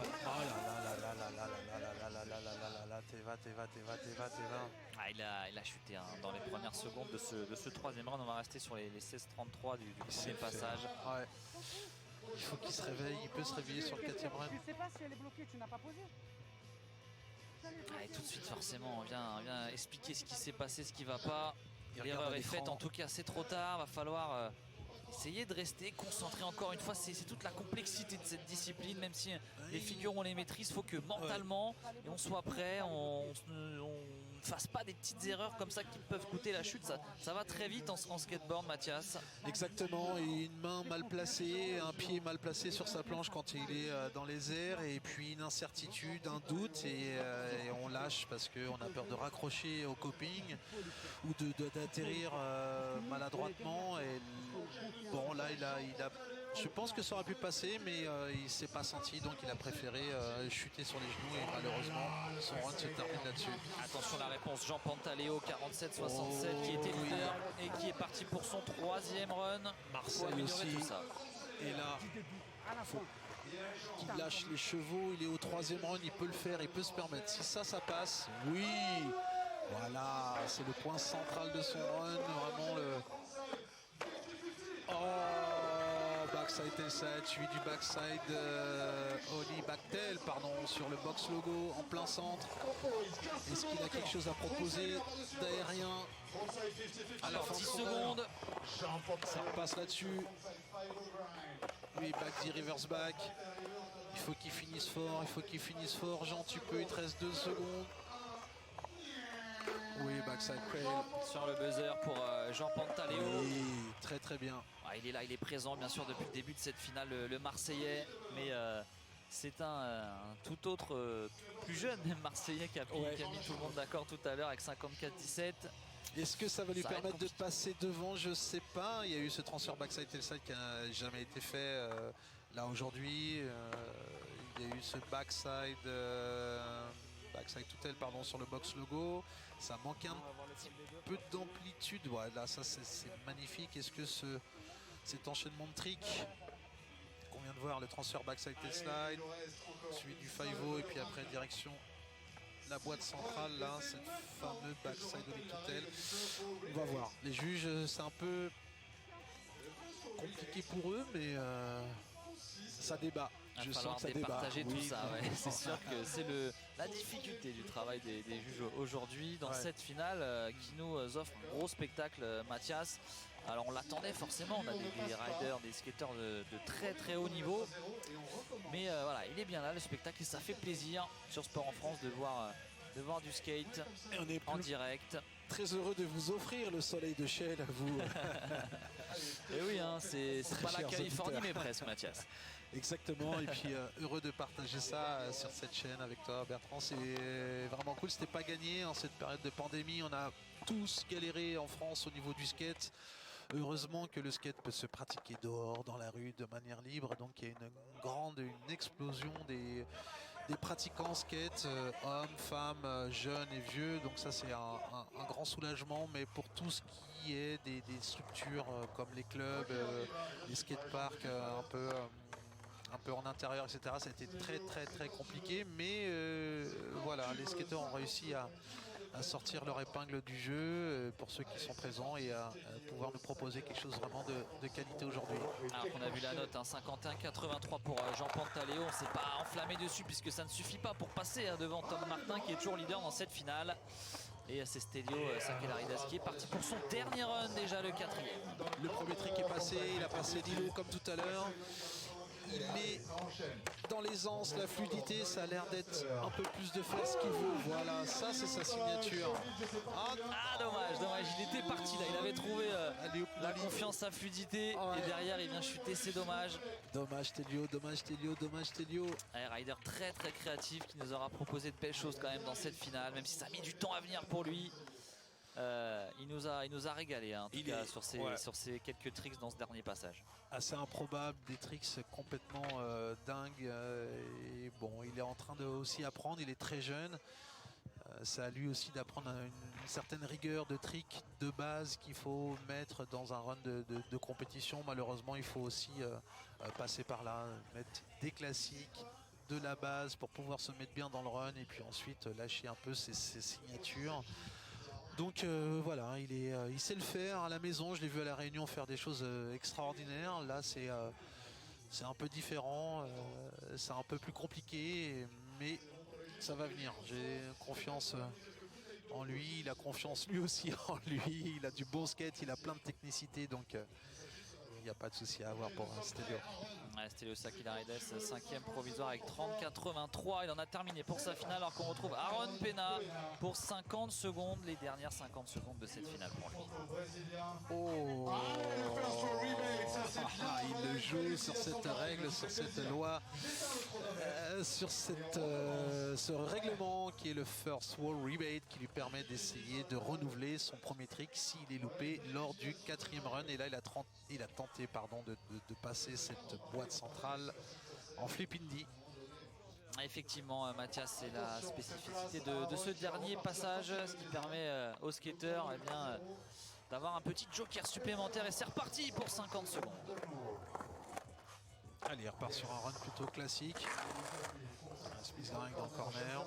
là, Teiva. Il a chuté dans les premières secondes de ce troisième round. On va rester sur les 16-33 du premier passage. Ouais. Il faut qu'il se réveille, il peut se réveiller sur le 4e run. Tu sais pas si elle est bloquée, tu n'as pas posé. Et tout de suite forcément on vient expliquer ce qui s'est passé, ce qui va pas. L'erreur est faite, en tout cas c'est trop tard, va falloir essayer de rester concentré encore une fois. C'est toute la complexité de cette discipline, même si les figures on les maîtrise, il faut que mentalement et on soit prêt, on ne fasse pas des petites erreurs comme ça qui peuvent coûter la chute. Ça va très vite en skateboard, Mathias. Exactement, et une main mal placée, un pied mal placé sur sa planche quand il est dans les airs, et puis une incertitude, un doute, et on lâche parce qu'on a peur de raccrocher au coping ou d'atterrir maladroitement. Et bon, là, il a, je pense que ça aurait pu passer, mais il ne s'est pas senti, donc il a préféré chuter sur les genoux, et malheureusement, son run se termine là-dessus. Attention, la réponse, Jean Pantaléo, 47-67, qui était leader et qui est parti pour son 3e run. Marcel aussi. Tout ça. Et là, faut qu'il lâche les chevaux, il est au 3e run, il peut le faire, il peut se permettre. Si ça passe, oui. Voilà, c'est le point central de son run, vraiment le... Oh, backside tailslide, suivi du backside Oli backtail, pardon, sur le box logo en plein centre. Est-ce qu'il a quelque chose à proposer d'aérien à la fin 10 de son run? secondes. Ça repasse là-dessus. Oui, back dit reverse back. Il faut qu'il finisse fort, il faut qu'il finisse fort. Jean, tu peux, il te reste 2 secondes. Oui, backside crail. Sur le buzzer pour Jean Pantaléo. Oui, très très bien. Il est là, il est présent bien sûr depuis le début de cette finale, le Marseillais. Mais c'est un tout autre, plus jeune Marseillais qui a mis tout le monde d'accord tout à l'heure avec 54-17. Est-ce que ça va lui Ça va être permettre de compliqué. passer devant? Je sais pas. Il y a eu ce transfert backside tailslide qui n'a jamais été fait là aujourd'hui. Il y a eu ce backside to tail, pardon, sur le box logo. Ça manquait un petit peu d'amplitude. Voilà, ça c'est magnifique. Est-ce que cet enchaînement de tricks qu'on vient de voir, le transfert backside tailslide, suivi du 5-0 et puis après direction la boîte centrale, là, cette fameuse backside Oli to tail. On va voir. Les juges, c'est un peu compliqué pour eux, mais ça débat. Il Je va sens falloir que ça débat. départager tout Oui. ça. Ouais. C'est sûr que c'est la difficulté du travail des juges aujourd'hui dans cette finale qui nous offre un gros spectacle, Mathias. Alors on l'attendait forcément, on a des riders, des skateurs de très très haut niveau. Mais voilà, il est bien là le spectacle et ça fait plaisir sur Sport en France de voir du skate Et on est en direct. très heureux de vous offrir le soleil de Chelles à vous. Et oui, hein, c'est pas la chers Californie auditeurs. mais presque, Mathias. Exactement, et puis heureux de partager ça sur cette chaîne avec toi, Bertrand. C'est vraiment cool, c'était pas gagné en cette période de pandémie. On a tous galéré en France au niveau du skate. Heureusement que le skate peut se pratiquer dehors, dans la rue, de manière libre. Donc il y a une explosion des pratiquants skate, hommes, femmes, jeunes et vieux. Donc ça c'est un grand soulagement. Mais pour tout ce qui est des structures comme les clubs, les skateparks un peu en intérieur, etc. Ça a été très très très compliqué. Mais voilà, les skateurs ont réussi à sortir leur épingle du jeu pour ceux qui sont présents et à pouvoir nous proposer quelque chose vraiment de qualité aujourd'hui. Alors qu'on a vu la note, 51-83 pour Jean Pantaléo, on ne s'est pas enflammé dessus puisque ça ne suffit pas pour passer devant Tom Martin qui est toujours leader dans cette finale. Et c'est Stelio Sakellaridas qui est parti pour son dernier run, déjà le 4e. Le premier trick est passé, il a passé l'îlot comme tout à l'heure. Il met dans l'aisance, la fluidité, ça a l'air d'être un peu plus de faire ce qu'il veut. Voilà, ça c'est sa signature. Ah dommage, il était parti là, il avait trouvé la confiance, sa fluidité et derrière il vient chuter, c'est dommage. Dommage Stelio. Un rider très très créatif qui nous aura proposé de belles choses quand même dans cette finale, même si ça a mis du temps à venir pour lui. Il nous a régalé en tout cas sur ces quelques tricks dans ce dernier passage. Assez improbable, des tricks complètement dingues. Et bon, il est en train de aussi apprendre, il est très jeune. C'est à lui aussi d'apprendre une certaine rigueur de tricks de base qu'il faut mettre dans un run de compétition. Malheureusement, il faut aussi passer par là, mettre des classiques, de la base pour pouvoir se mettre bien dans le run et puis ensuite lâcher un peu ses signatures. Donc voilà, il sait le faire à la maison. Je l'ai vu à la Réunion faire des choses extraordinaires. Là, c'est un peu différent, c'est un peu plus compliqué, mais ça va venir. J'ai confiance en lui, il a confiance lui aussi en lui. Il a du bon skate, il a plein de technicité, donc il n'y a pas de souci à avoir pour Stelio. Ouais, Stelio Sakilarides, 5e provisoire avec 30,83. Il en a terminé pour sa finale alors qu'on retrouve Aaron Pena pour 50 secondes, les dernières 50 secondes de cette finale pour lui. Oh, il le joue sur cette règle, sur cette loi, sur ce règlement qui est le First Wall Rebate qui lui permet d'essayer de renouveler son premier trick s'il est loupé lors du 4e run. Et là, il a tenté de passer cette boîte centrale en flip indie. Effectivement, Mathias, c'est la spécificité de ce dernier passage, ce qui permet aux skateurs d'avoir un petit joker supplémentaire. Et c'est reparti pour 50 secondes. Allez, il repart sur un run plutôt classique. Un Smith Grind dans le corner.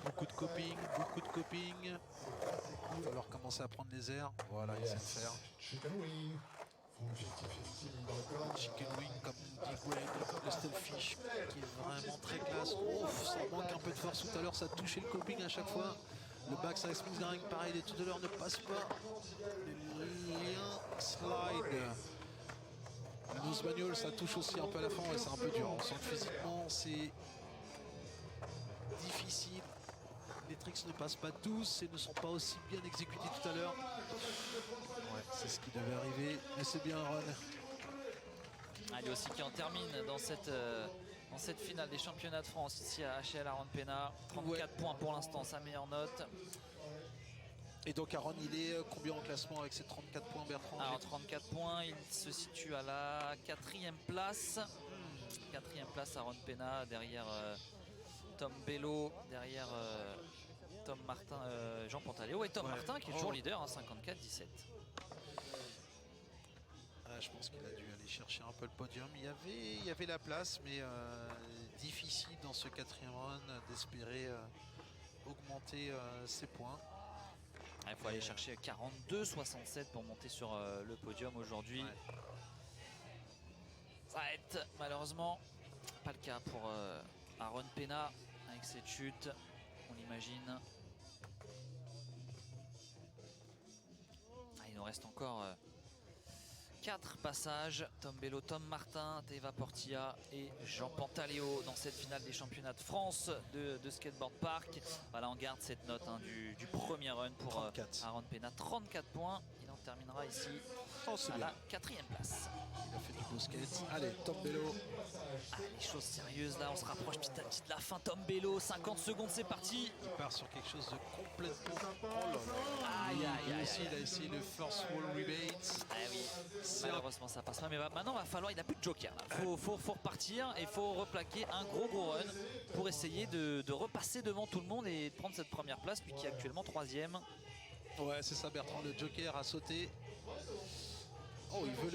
Beaucoup de coping, beaucoup de coping. Il va falloir commencer à prendre les airs. Voilà, il sait le faire. Chicken wing, comme dit Greg, le stealthfish qui est vraiment très classe. Ouf, ça manque un peu de force tout à l'heure, ça touchait le coping à chaque fois. Le backside Smith Grind, pareil, les tout à l'heure ne passe pas. Les liens slide. Le nose manual, ça touche aussi un peu à la fin et c'est un peu dur. On sent que physiquement, c'est difficile. Les tricks ne passent pas tous et ne sont pas aussi bien exécutés tout à l'heure. Ouais, c'est ce qui devait arriver, mais c'est bien un run. Allez, aussi qui en termine dans cette finale des championnats de France ici à HL Aaron Pena. 34 points pour l'instant, sa meilleure note. Et donc Aaron, il est combien en classement avec ses 34 points, Bertrand? Alors 34 points, il se situe à la 4e place. 4e place Aaron Pena, derrière Tom Bello, derrière Tom Martin, Jean Pantaleo et Tom Martin qui est toujours leader, 54-17. Je pense qu'il a dû aller chercher un peu le podium. Il y avait la place, mais difficile dans ce 4e run d'espérer augmenter ses points. Il faut aller chercher 42-67 pour monter sur le podium aujourd'hui. Ouais. Ça va être malheureusement pas le cas pour Aaron Pena avec cette chute, on l'imagine. Il nous reste encore 4 passages. Tom Bello, Tom Martin, Teva Portilla et Jean Pantaleo dans cette finale des championnats de France de skateboard park. Voilà, on garde cette note du premier run pour 34. Aaron Pena. 34 points. Il en terminera ici à la 4e place. Il a fait du beau skate. Allez, Tom Bello. Les choses sérieuses là, on se rapproche petit à petit de la fin. Tom Bello, 50 secondes, c'est parti. Il part sur quelque chose de complètement... Oh là là. Il a essayé le first wall rebate. Ah oui. Malheureusement ça passe pas, mais maintenant il n'a plus de joker. Il faut repartir et il faut replaquer un gros run pour essayer de repasser devant tout le monde et de prendre cette première place, lui qui est actuellement 3e. Ouais, c'est ça, Bertrand, le joker a sauté. Oh, il veut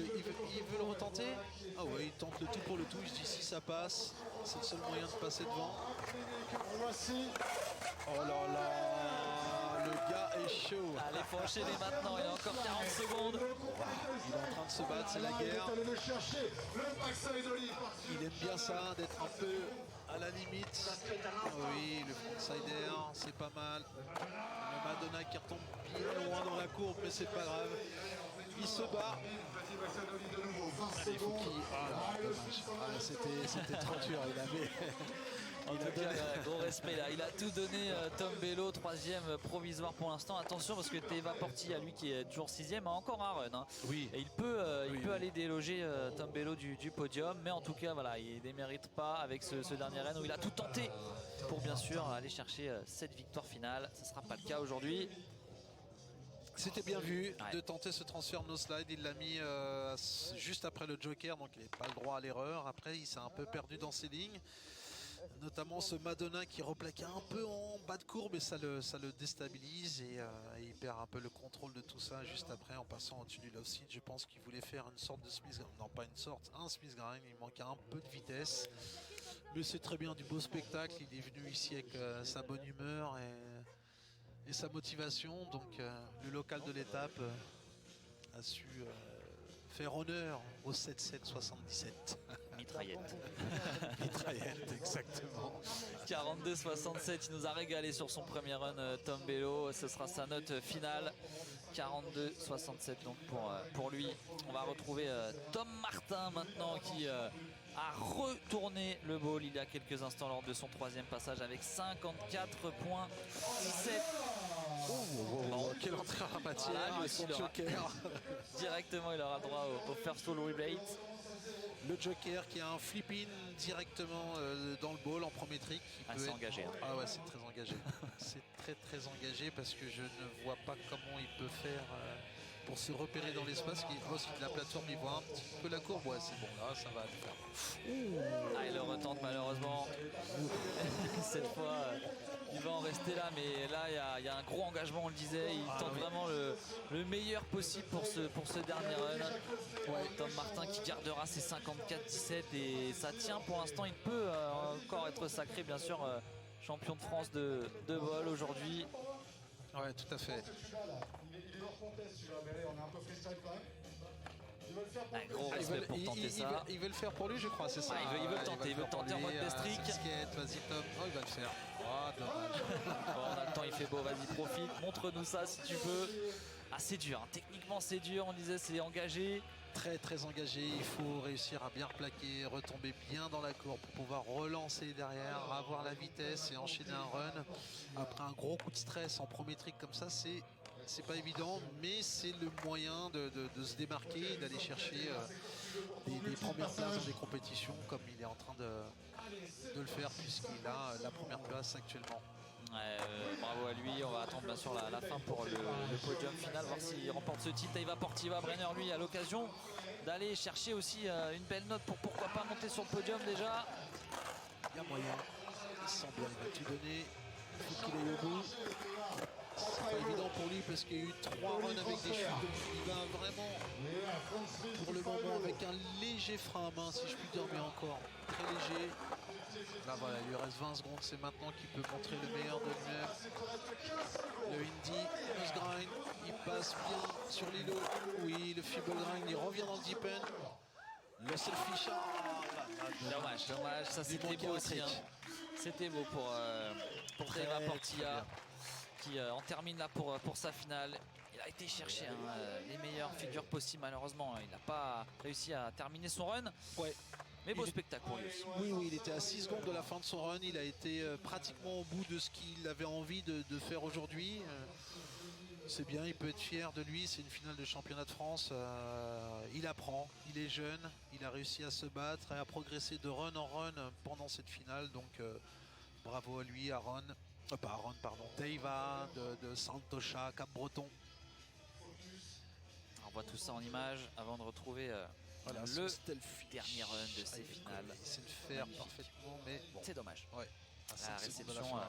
le retenter. Ah ouais, il tente le tout pour le tout. Il se dit si ça passe, c'est le seul moyen de passer devant. Oh là là, le gars est chaud. Allez, faut enchaîner maintenant, il y a encore 40 secondes. Il est en train de se battre, c'est la guerre. Il aime bien ça, d'être un peu à la limite. Oui, le frontsider, c'est pas mal. Le Madonna qui retombe bien loin dans la courbe, mais c'est pas grave. Il se bat. Allez, il faut qu'il... Ah là, dommage. C'était trop dur, il avait... En tout cas, gros respect là. Il a tout donné, Tom Bello, 3e provisoire pour l'instant. Attention parce que Teva Portilla, lui qui est toujours 6e, a encore un run. Oui. Et il peut aller déloger Tom Bello du podium. Mais en tout cas, voilà, il ne démérite pas avec ce dernier run où il a tout tenté pour bien sûr aller chercher cette victoire finale. Ce ne sera pas le cas aujourd'hui. C'était bien vu de tenter ce transfert no slide. Il l'a mis juste après le joker, donc il n'a pas le droit à l'erreur. Après, il s'est un peu perdu dans ses lignes. Notamment ce Madonna qui replaquait un peu en bas de courbe et ça le déstabilise et il perd un peu le contrôle de tout ça juste après en passant au-dessus du love seat. Je pense qu'il voulait faire une sorte de Smith Grind. Non, pas une sorte, un Smith Grind. Il manquait un peu de vitesse. Mais c'est très bien, du beau spectacle. Il est venu ici avec sa bonne humeur et sa motivation. Donc le local de l'étape a su faire honneur au 7-7-77. Mitraillette. Mitraillette, exactement. 42-67, il nous a régalé sur son premier run, Tom Bello. Ce sera sa note finale. 42-67 donc pour lui. On va retrouver Tom Martin maintenant qui a retourné le ball il y a quelques instants lors de son troisième passage avec 54,17. Oh, quelle entrée en matière, Voilà, lui aussi, son il aura- joker. Directement, il aura droit au first ball rebate. Le joker qui a un flip-in directement dans le ball en premier trick. C'est engagé. Hein. Ah ouais, c'est très engagé. C'est très engagé parce que je ne vois pas comment il peut faire pour se repérer dans l'espace. La plateforme, il voit un petit peu la courbe. Ouais, c'est bon, là, ça va le faire. Il le retente malheureusement. Cette fois, il va en rester là, mais là, il y a un gros engagement, on le disait. Il tente vraiment le meilleur possible pour ce dernier run. Tom Martin qui gardera ses 54-17 et ça tient pour l'instant. Il peut encore être sacré, bien sûr, champion de France de vol aujourd'hui. Ouais, tout à fait. Il leur conteste celui-là, mais allez, on est un peu freestyle quand même. Ils veulent faire pour Un gros respect pour tenter ça. Il veut le faire pour lui, je crois, c'est ça. Il veut le tenter en mode destrick. Vas-y Tom, il va le faire. Oh, dommage. Bon, on a le temps, il fait beau, vas-y profite, montre-nous ça si tu peux. Ah, c'est dur, hein. Techniquement c'est dur, on disait c'est engagé. Très engagé, il faut réussir à bien replaquer, retomber bien dans la courbe pour pouvoir relancer derrière, avoir la vitesse et enchaîner un run. Après un gros coup de stress en premier trick comme ça, c'est pas évident, mais c'est le moyen de se démarquer et d'aller chercher des premières places dans des compétitions comme il est en train de le faire puisqu'il a la première place actuellement. Bravo à lui, on va attendre bien sûr la fin pour le podium final, voir s'il remporte ce titre. Taïva Portiva, Brenner lui a l'occasion d'aller chercher aussi une belle note pour pourquoi pas monter sur le podium déjà. Il y a moyen, il semble qu'il va tout donner, il faut qu'il aille au bout. C'est pas évident pour lui parce qu'il y a eu 3 runs avec des chutes, donc il va vraiment pour le moment avec un léger frein à main si je puis dire, mais encore très léger. Là voilà, il lui reste 20 secondes, c'est maintenant qu'il peut montrer le meilleur de lui-même. Le Indy, le grind, il passe bien sur l'îlot. Oui, le feeble grind, il revient dans le deep end. Le selfish. Dommage, ça c'était beau aussi. Hein. C'était beau pour Taïva Portilla qui en termine là pour sa finale. Il a été chercher les meilleures figures possibles, malheureusement. Il n'a pas réussi à terminer son run. Ouais. Mais beau spectacle pour lui aussi. Oui, il était à 6 secondes de la fin de son run. Il a été pratiquement au bout de ce qu'il avait envie de faire aujourd'hui. C'est bien, il peut être fier de lui. C'est une finale de championnat de France. Il apprend, il est jeune. Il a réussi à se battre et à progresser de run en run pendant cette finale. Donc bravo à lui, Aaron. Pas Aaron, pardon. Taïva de Santosha, Cap-Breton. On voit tout ça en image avant de retrouver Voilà, le dernier run de ces finales. C'est le faire parfaitement, mais bon. C'est dommage. Ouais. La réception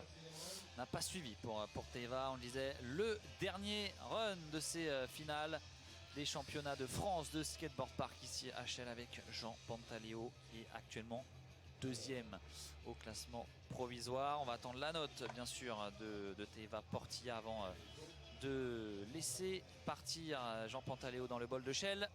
n'a pas suivi pour Taïva. On le disait, le dernier run de ces finales des championnats de France de skateboard park ici à HL avec Jean Pantaleo et actuellement deuxième au classement provisoire. On va attendre la note bien sûr de Taïva Portilla avant de laisser partir Jean Pantaleo dans le bol de Shell.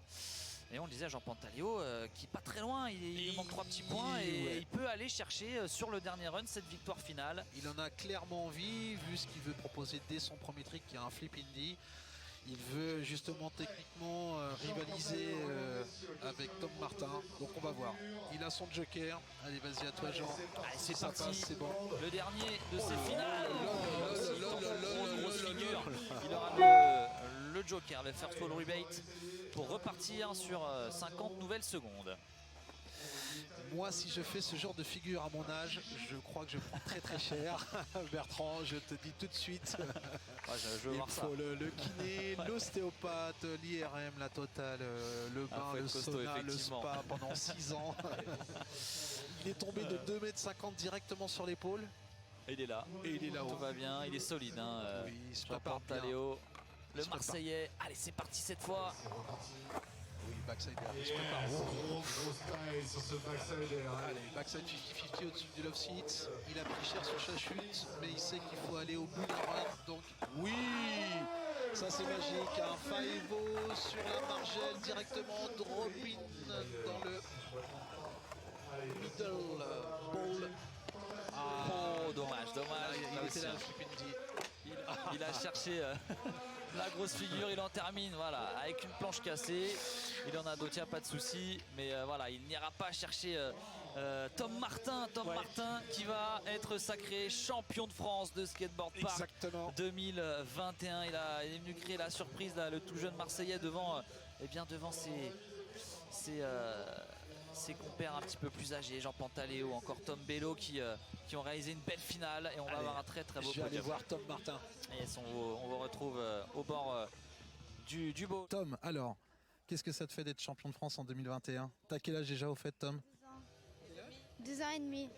Et on le disait, Jean Pantaleo qui est pas très loin, il lui manque 3 petits points et il peut aller chercher sur le dernier run cette victoire finale. Il en a clairement envie, vu ce qu'il veut proposer dès son premier trick qui est un flip indie. Il veut justement techniquement rivaliser avec Tom Martin. Donc on va voir. Il a son joker. Allez, vas-y à toi Jean. Allez, c'est ça parti. passe, c'est bon. Le dernier de ces finales. Grosse figure. là. Il aura le joker, le first wall rebate pour repartir sur 50 nouvelles secondes. Moi, si je fais ce genre de figure à mon âge, je crois que je prends très cher. Bertrand, je te dis tout de suite. Je veux Il voir ça. faut le kiné, l'ostéopathe, l'IRM, la totale, le bain, faut le être costaud, sauna, le effectivement. spa pendant 6 ans. Il est tombé de 2,50 m directement sur l'épaule. Il est là. Et il est là-haut. Tout va bien, il est solide. Hein, Oui, il se Jean prépare bien. Pantaleo, Il le se prépare. Marseillais. Allez, c'est parti cette fois. Oui, backside air, il se prépare. Gros style sur ce backside air. Allez, backside 50-50 au-dessus du love seat. Il a pris cher sur sa chute, mais il sait qu'il faut aller au bout d'un run. Donc, oui, ça c'est magique. Un 5-0 sur la margelle directement, drop in dans le middle ball. Oh, dommage. Il Là était aussi, là, hein. Flipindi. Il a cherché la grosse figure, il en termine voilà, avec une planche cassée. Il en a d'autres, il n'y a pas de souci. Mais voilà, il n'ira pas chercher Tom Martin qui va être sacré champion de France de skateboard park. Exactement. 2021. Il est venu créer la surprise, là, le tout jeune Marseillais devant ses compères un petit peu plus âgés, Jean Pantaléo, encore Tom Bello qui ont réalisé une belle finale et on va avoir un très beau Je vais aller podium. voir Tom Martin. Et on vous retrouve au bord du beau. Tom, alors, qu'est-ce que ça te fait d'être champion de France en 2021? T'as quel âge déjà au fait, Tom? 2 ans et demi.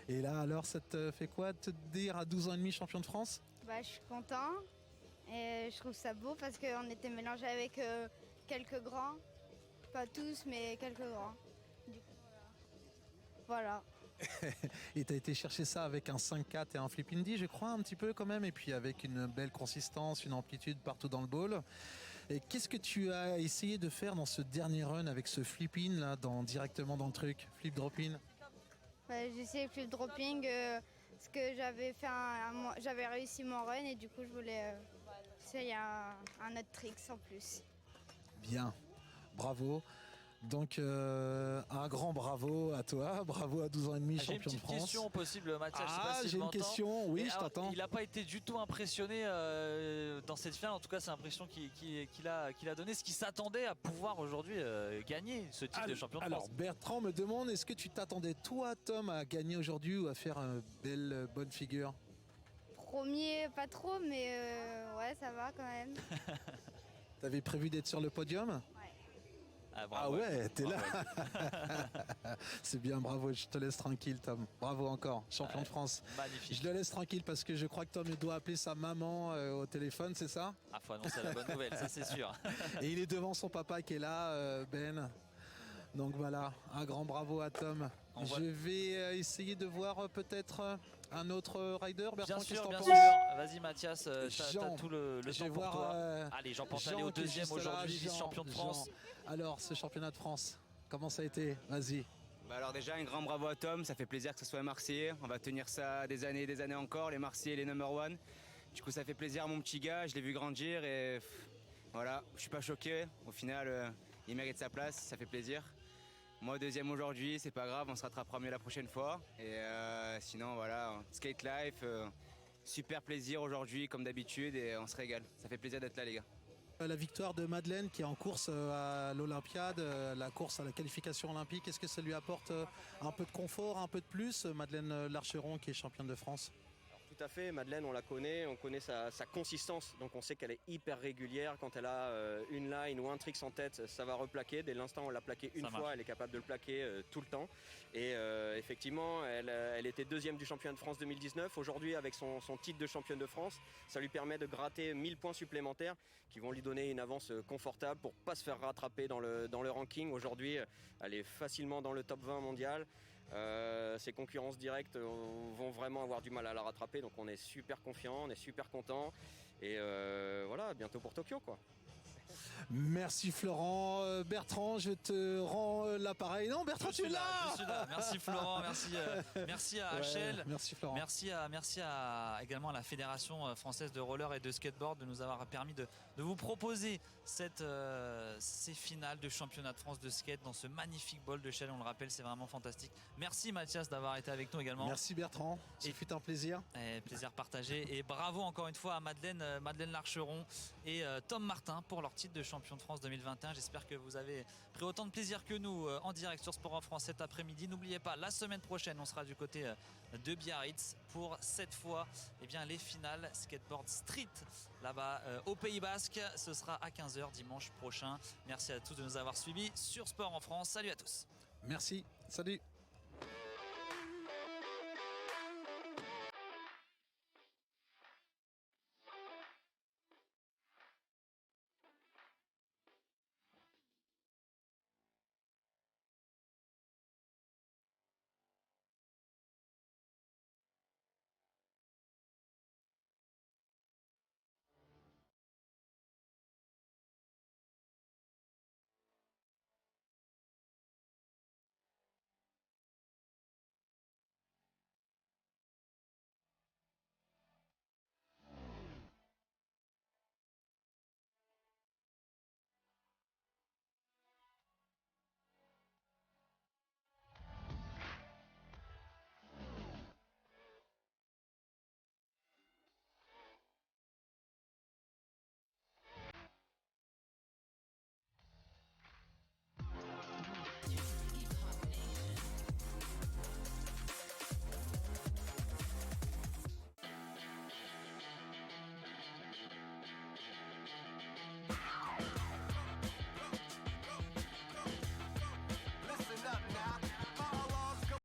Et là, alors, ça te fait quoi de te dire à 12 ans et demi champion de France? Bah, je suis content et je trouve ça beau parce qu'on était mélangé avec quelques grands. Pas tous, mais quelques grands. Du coup, voilà. Et tu as été chercher ça avec un 5-4 et un flip indie, je crois, un petit peu quand même, et puis avec une belle consistance, une amplitude partout dans le ball. Et qu'est-ce que tu as essayé de faire dans ce dernier run avec ce flip in là, directement dans le truc, flip drop in? Bah, j'ai essayé le flip dropping parce que j'avais fait j'avais réussi mon run et du coup je voulais essayer un autre trick en plus. Bien, bravo. Donc un grand bravo à toi, bravo à 12 ans et demi J'ai champion une de petite France. question possible, Mathias. Je sais pas si j'ai tu une m'entends. question, oui, Et je alors, t'entends. il n'a pas été du tout impressionné dans cette finale. En tout cas, c'est l'impression qu'il a donné. Ce qu'il s'attendait à pouvoir aujourd'hui gagner ce titre de champion de France. Alors Bertrand me demande, est-ce que tu t'attendais toi, Tom, à gagner aujourd'hui ou à faire une bonne figure? Premier, pas trop, mais ouais, ça va quand même. T'avais prévu d'être sur le podium? Ah Bravo. ouais, t'es là. Ouais. C'est bien, bravo, je te laisse tranquille, Tom. Bravo encore, champion de France. Magnifique. Je le laisse tranquille parce que je crois que Tom doit appeler sa maman au téléphone, c'est ça? Ah, faut annoncer la bonne nouvelle, ça c'est sûr. Et il est devant son papa qui est là, Ben. Donc voilà, un grand bravo à Tom. Je vais essayer de voir peut-être un autre rider. Bertrand, Bien sûr, bien penses? sûr. Vas-y Mathias, t'as tout le je temps vais pour voir, toi. Allez, Jean Pantaléo, qui est deuxième juste là. aujourd'hui, Jean, vice-champion de France. Alors, ce championnat de France, comment ça a été? Vas-y. Bah alors déjà un grand bravo à Tom, ça fait plaisir que ce soit un Marseillais, on va tenir ça des années et des années encore, les Marseillais, les number one. Du coup ça fait plaisir à mon petit gars, je l'ai vu grandir et voilà, je suis pas choqué, au final il mérite sa place, ça fait plaisir. Moi deuxième aujourd'hui, c'est pas grave, on se rattrapera mieux la prochaine fois. Et sinon voilà, skate life, super plaisir aujourd'hui comme d'habitude et on se régale, ça fait plaisir d'être là les gars. La victoire de Madeleine qui est en course à l'Olympiade, la course à la qualification olympique, est-ce que ça lui apporte un peu de confort, un peu de plus? Madeleine Larcheron qui est championne de France. Tout à fait, Madeleine on la connaît, on connaît sa consistance, donc on sait qu'elle est hyper régulière. Quand elle a une line ou un trick en tête, ça va replaquer. Dès l'instant où on l'a plaqué une fois, elle est capable de le plaquer tout le temps. Et effectivement, elle était deuxième du championnat de France 2019. Aujourd'hui, avec son titre de championne de France, ça lui permet de gratter 1000 points supplémentaires qui vont lui donner une avance confortable pour ne pas se faire rattraper dans le ranking. Aujourd'hui, elle est facilement dans le top 20 mondial. Ses concurrences directes vont vraiment avoir du mal à la rattraper, donc on est super confiant, on est super content et voilà, bientôt pour Tokyo quoi. Merci Florent. Bertrand, je te rends l'appareil. Non Bertrand, Je suis là. Merci Florent, merci à HL. Merci Florent. Merci également à la Fédération française de roller et de skateboard de nous avoir permis de vous proposer ces finales de championnat de France de skate dans ce magnifique bol de Shell. On le rappelle, c'est vraiment fantastique. Merci Mathias d'avoir été avec nous également. Merci Bertrand, ce fut un plaisir. Plaisir partagé et bravo encore une fois à Madeleine Larcheron et Tom Martin pour leur titre de champion de France 2021. J'espère que vous avez pris autant de plaisir que nous en direct sur Sport en France cet après-midi. N'oubliez pas, la semaine prochaine, on sera du côté de Biarritz pour cette fois les finales skateboard street là-bas au Pays Basque. Ce sera à 15h dimanche prochain. Merci à tous de nous avoir suivis sur Sport en France. Salut à tous. Merci, salut.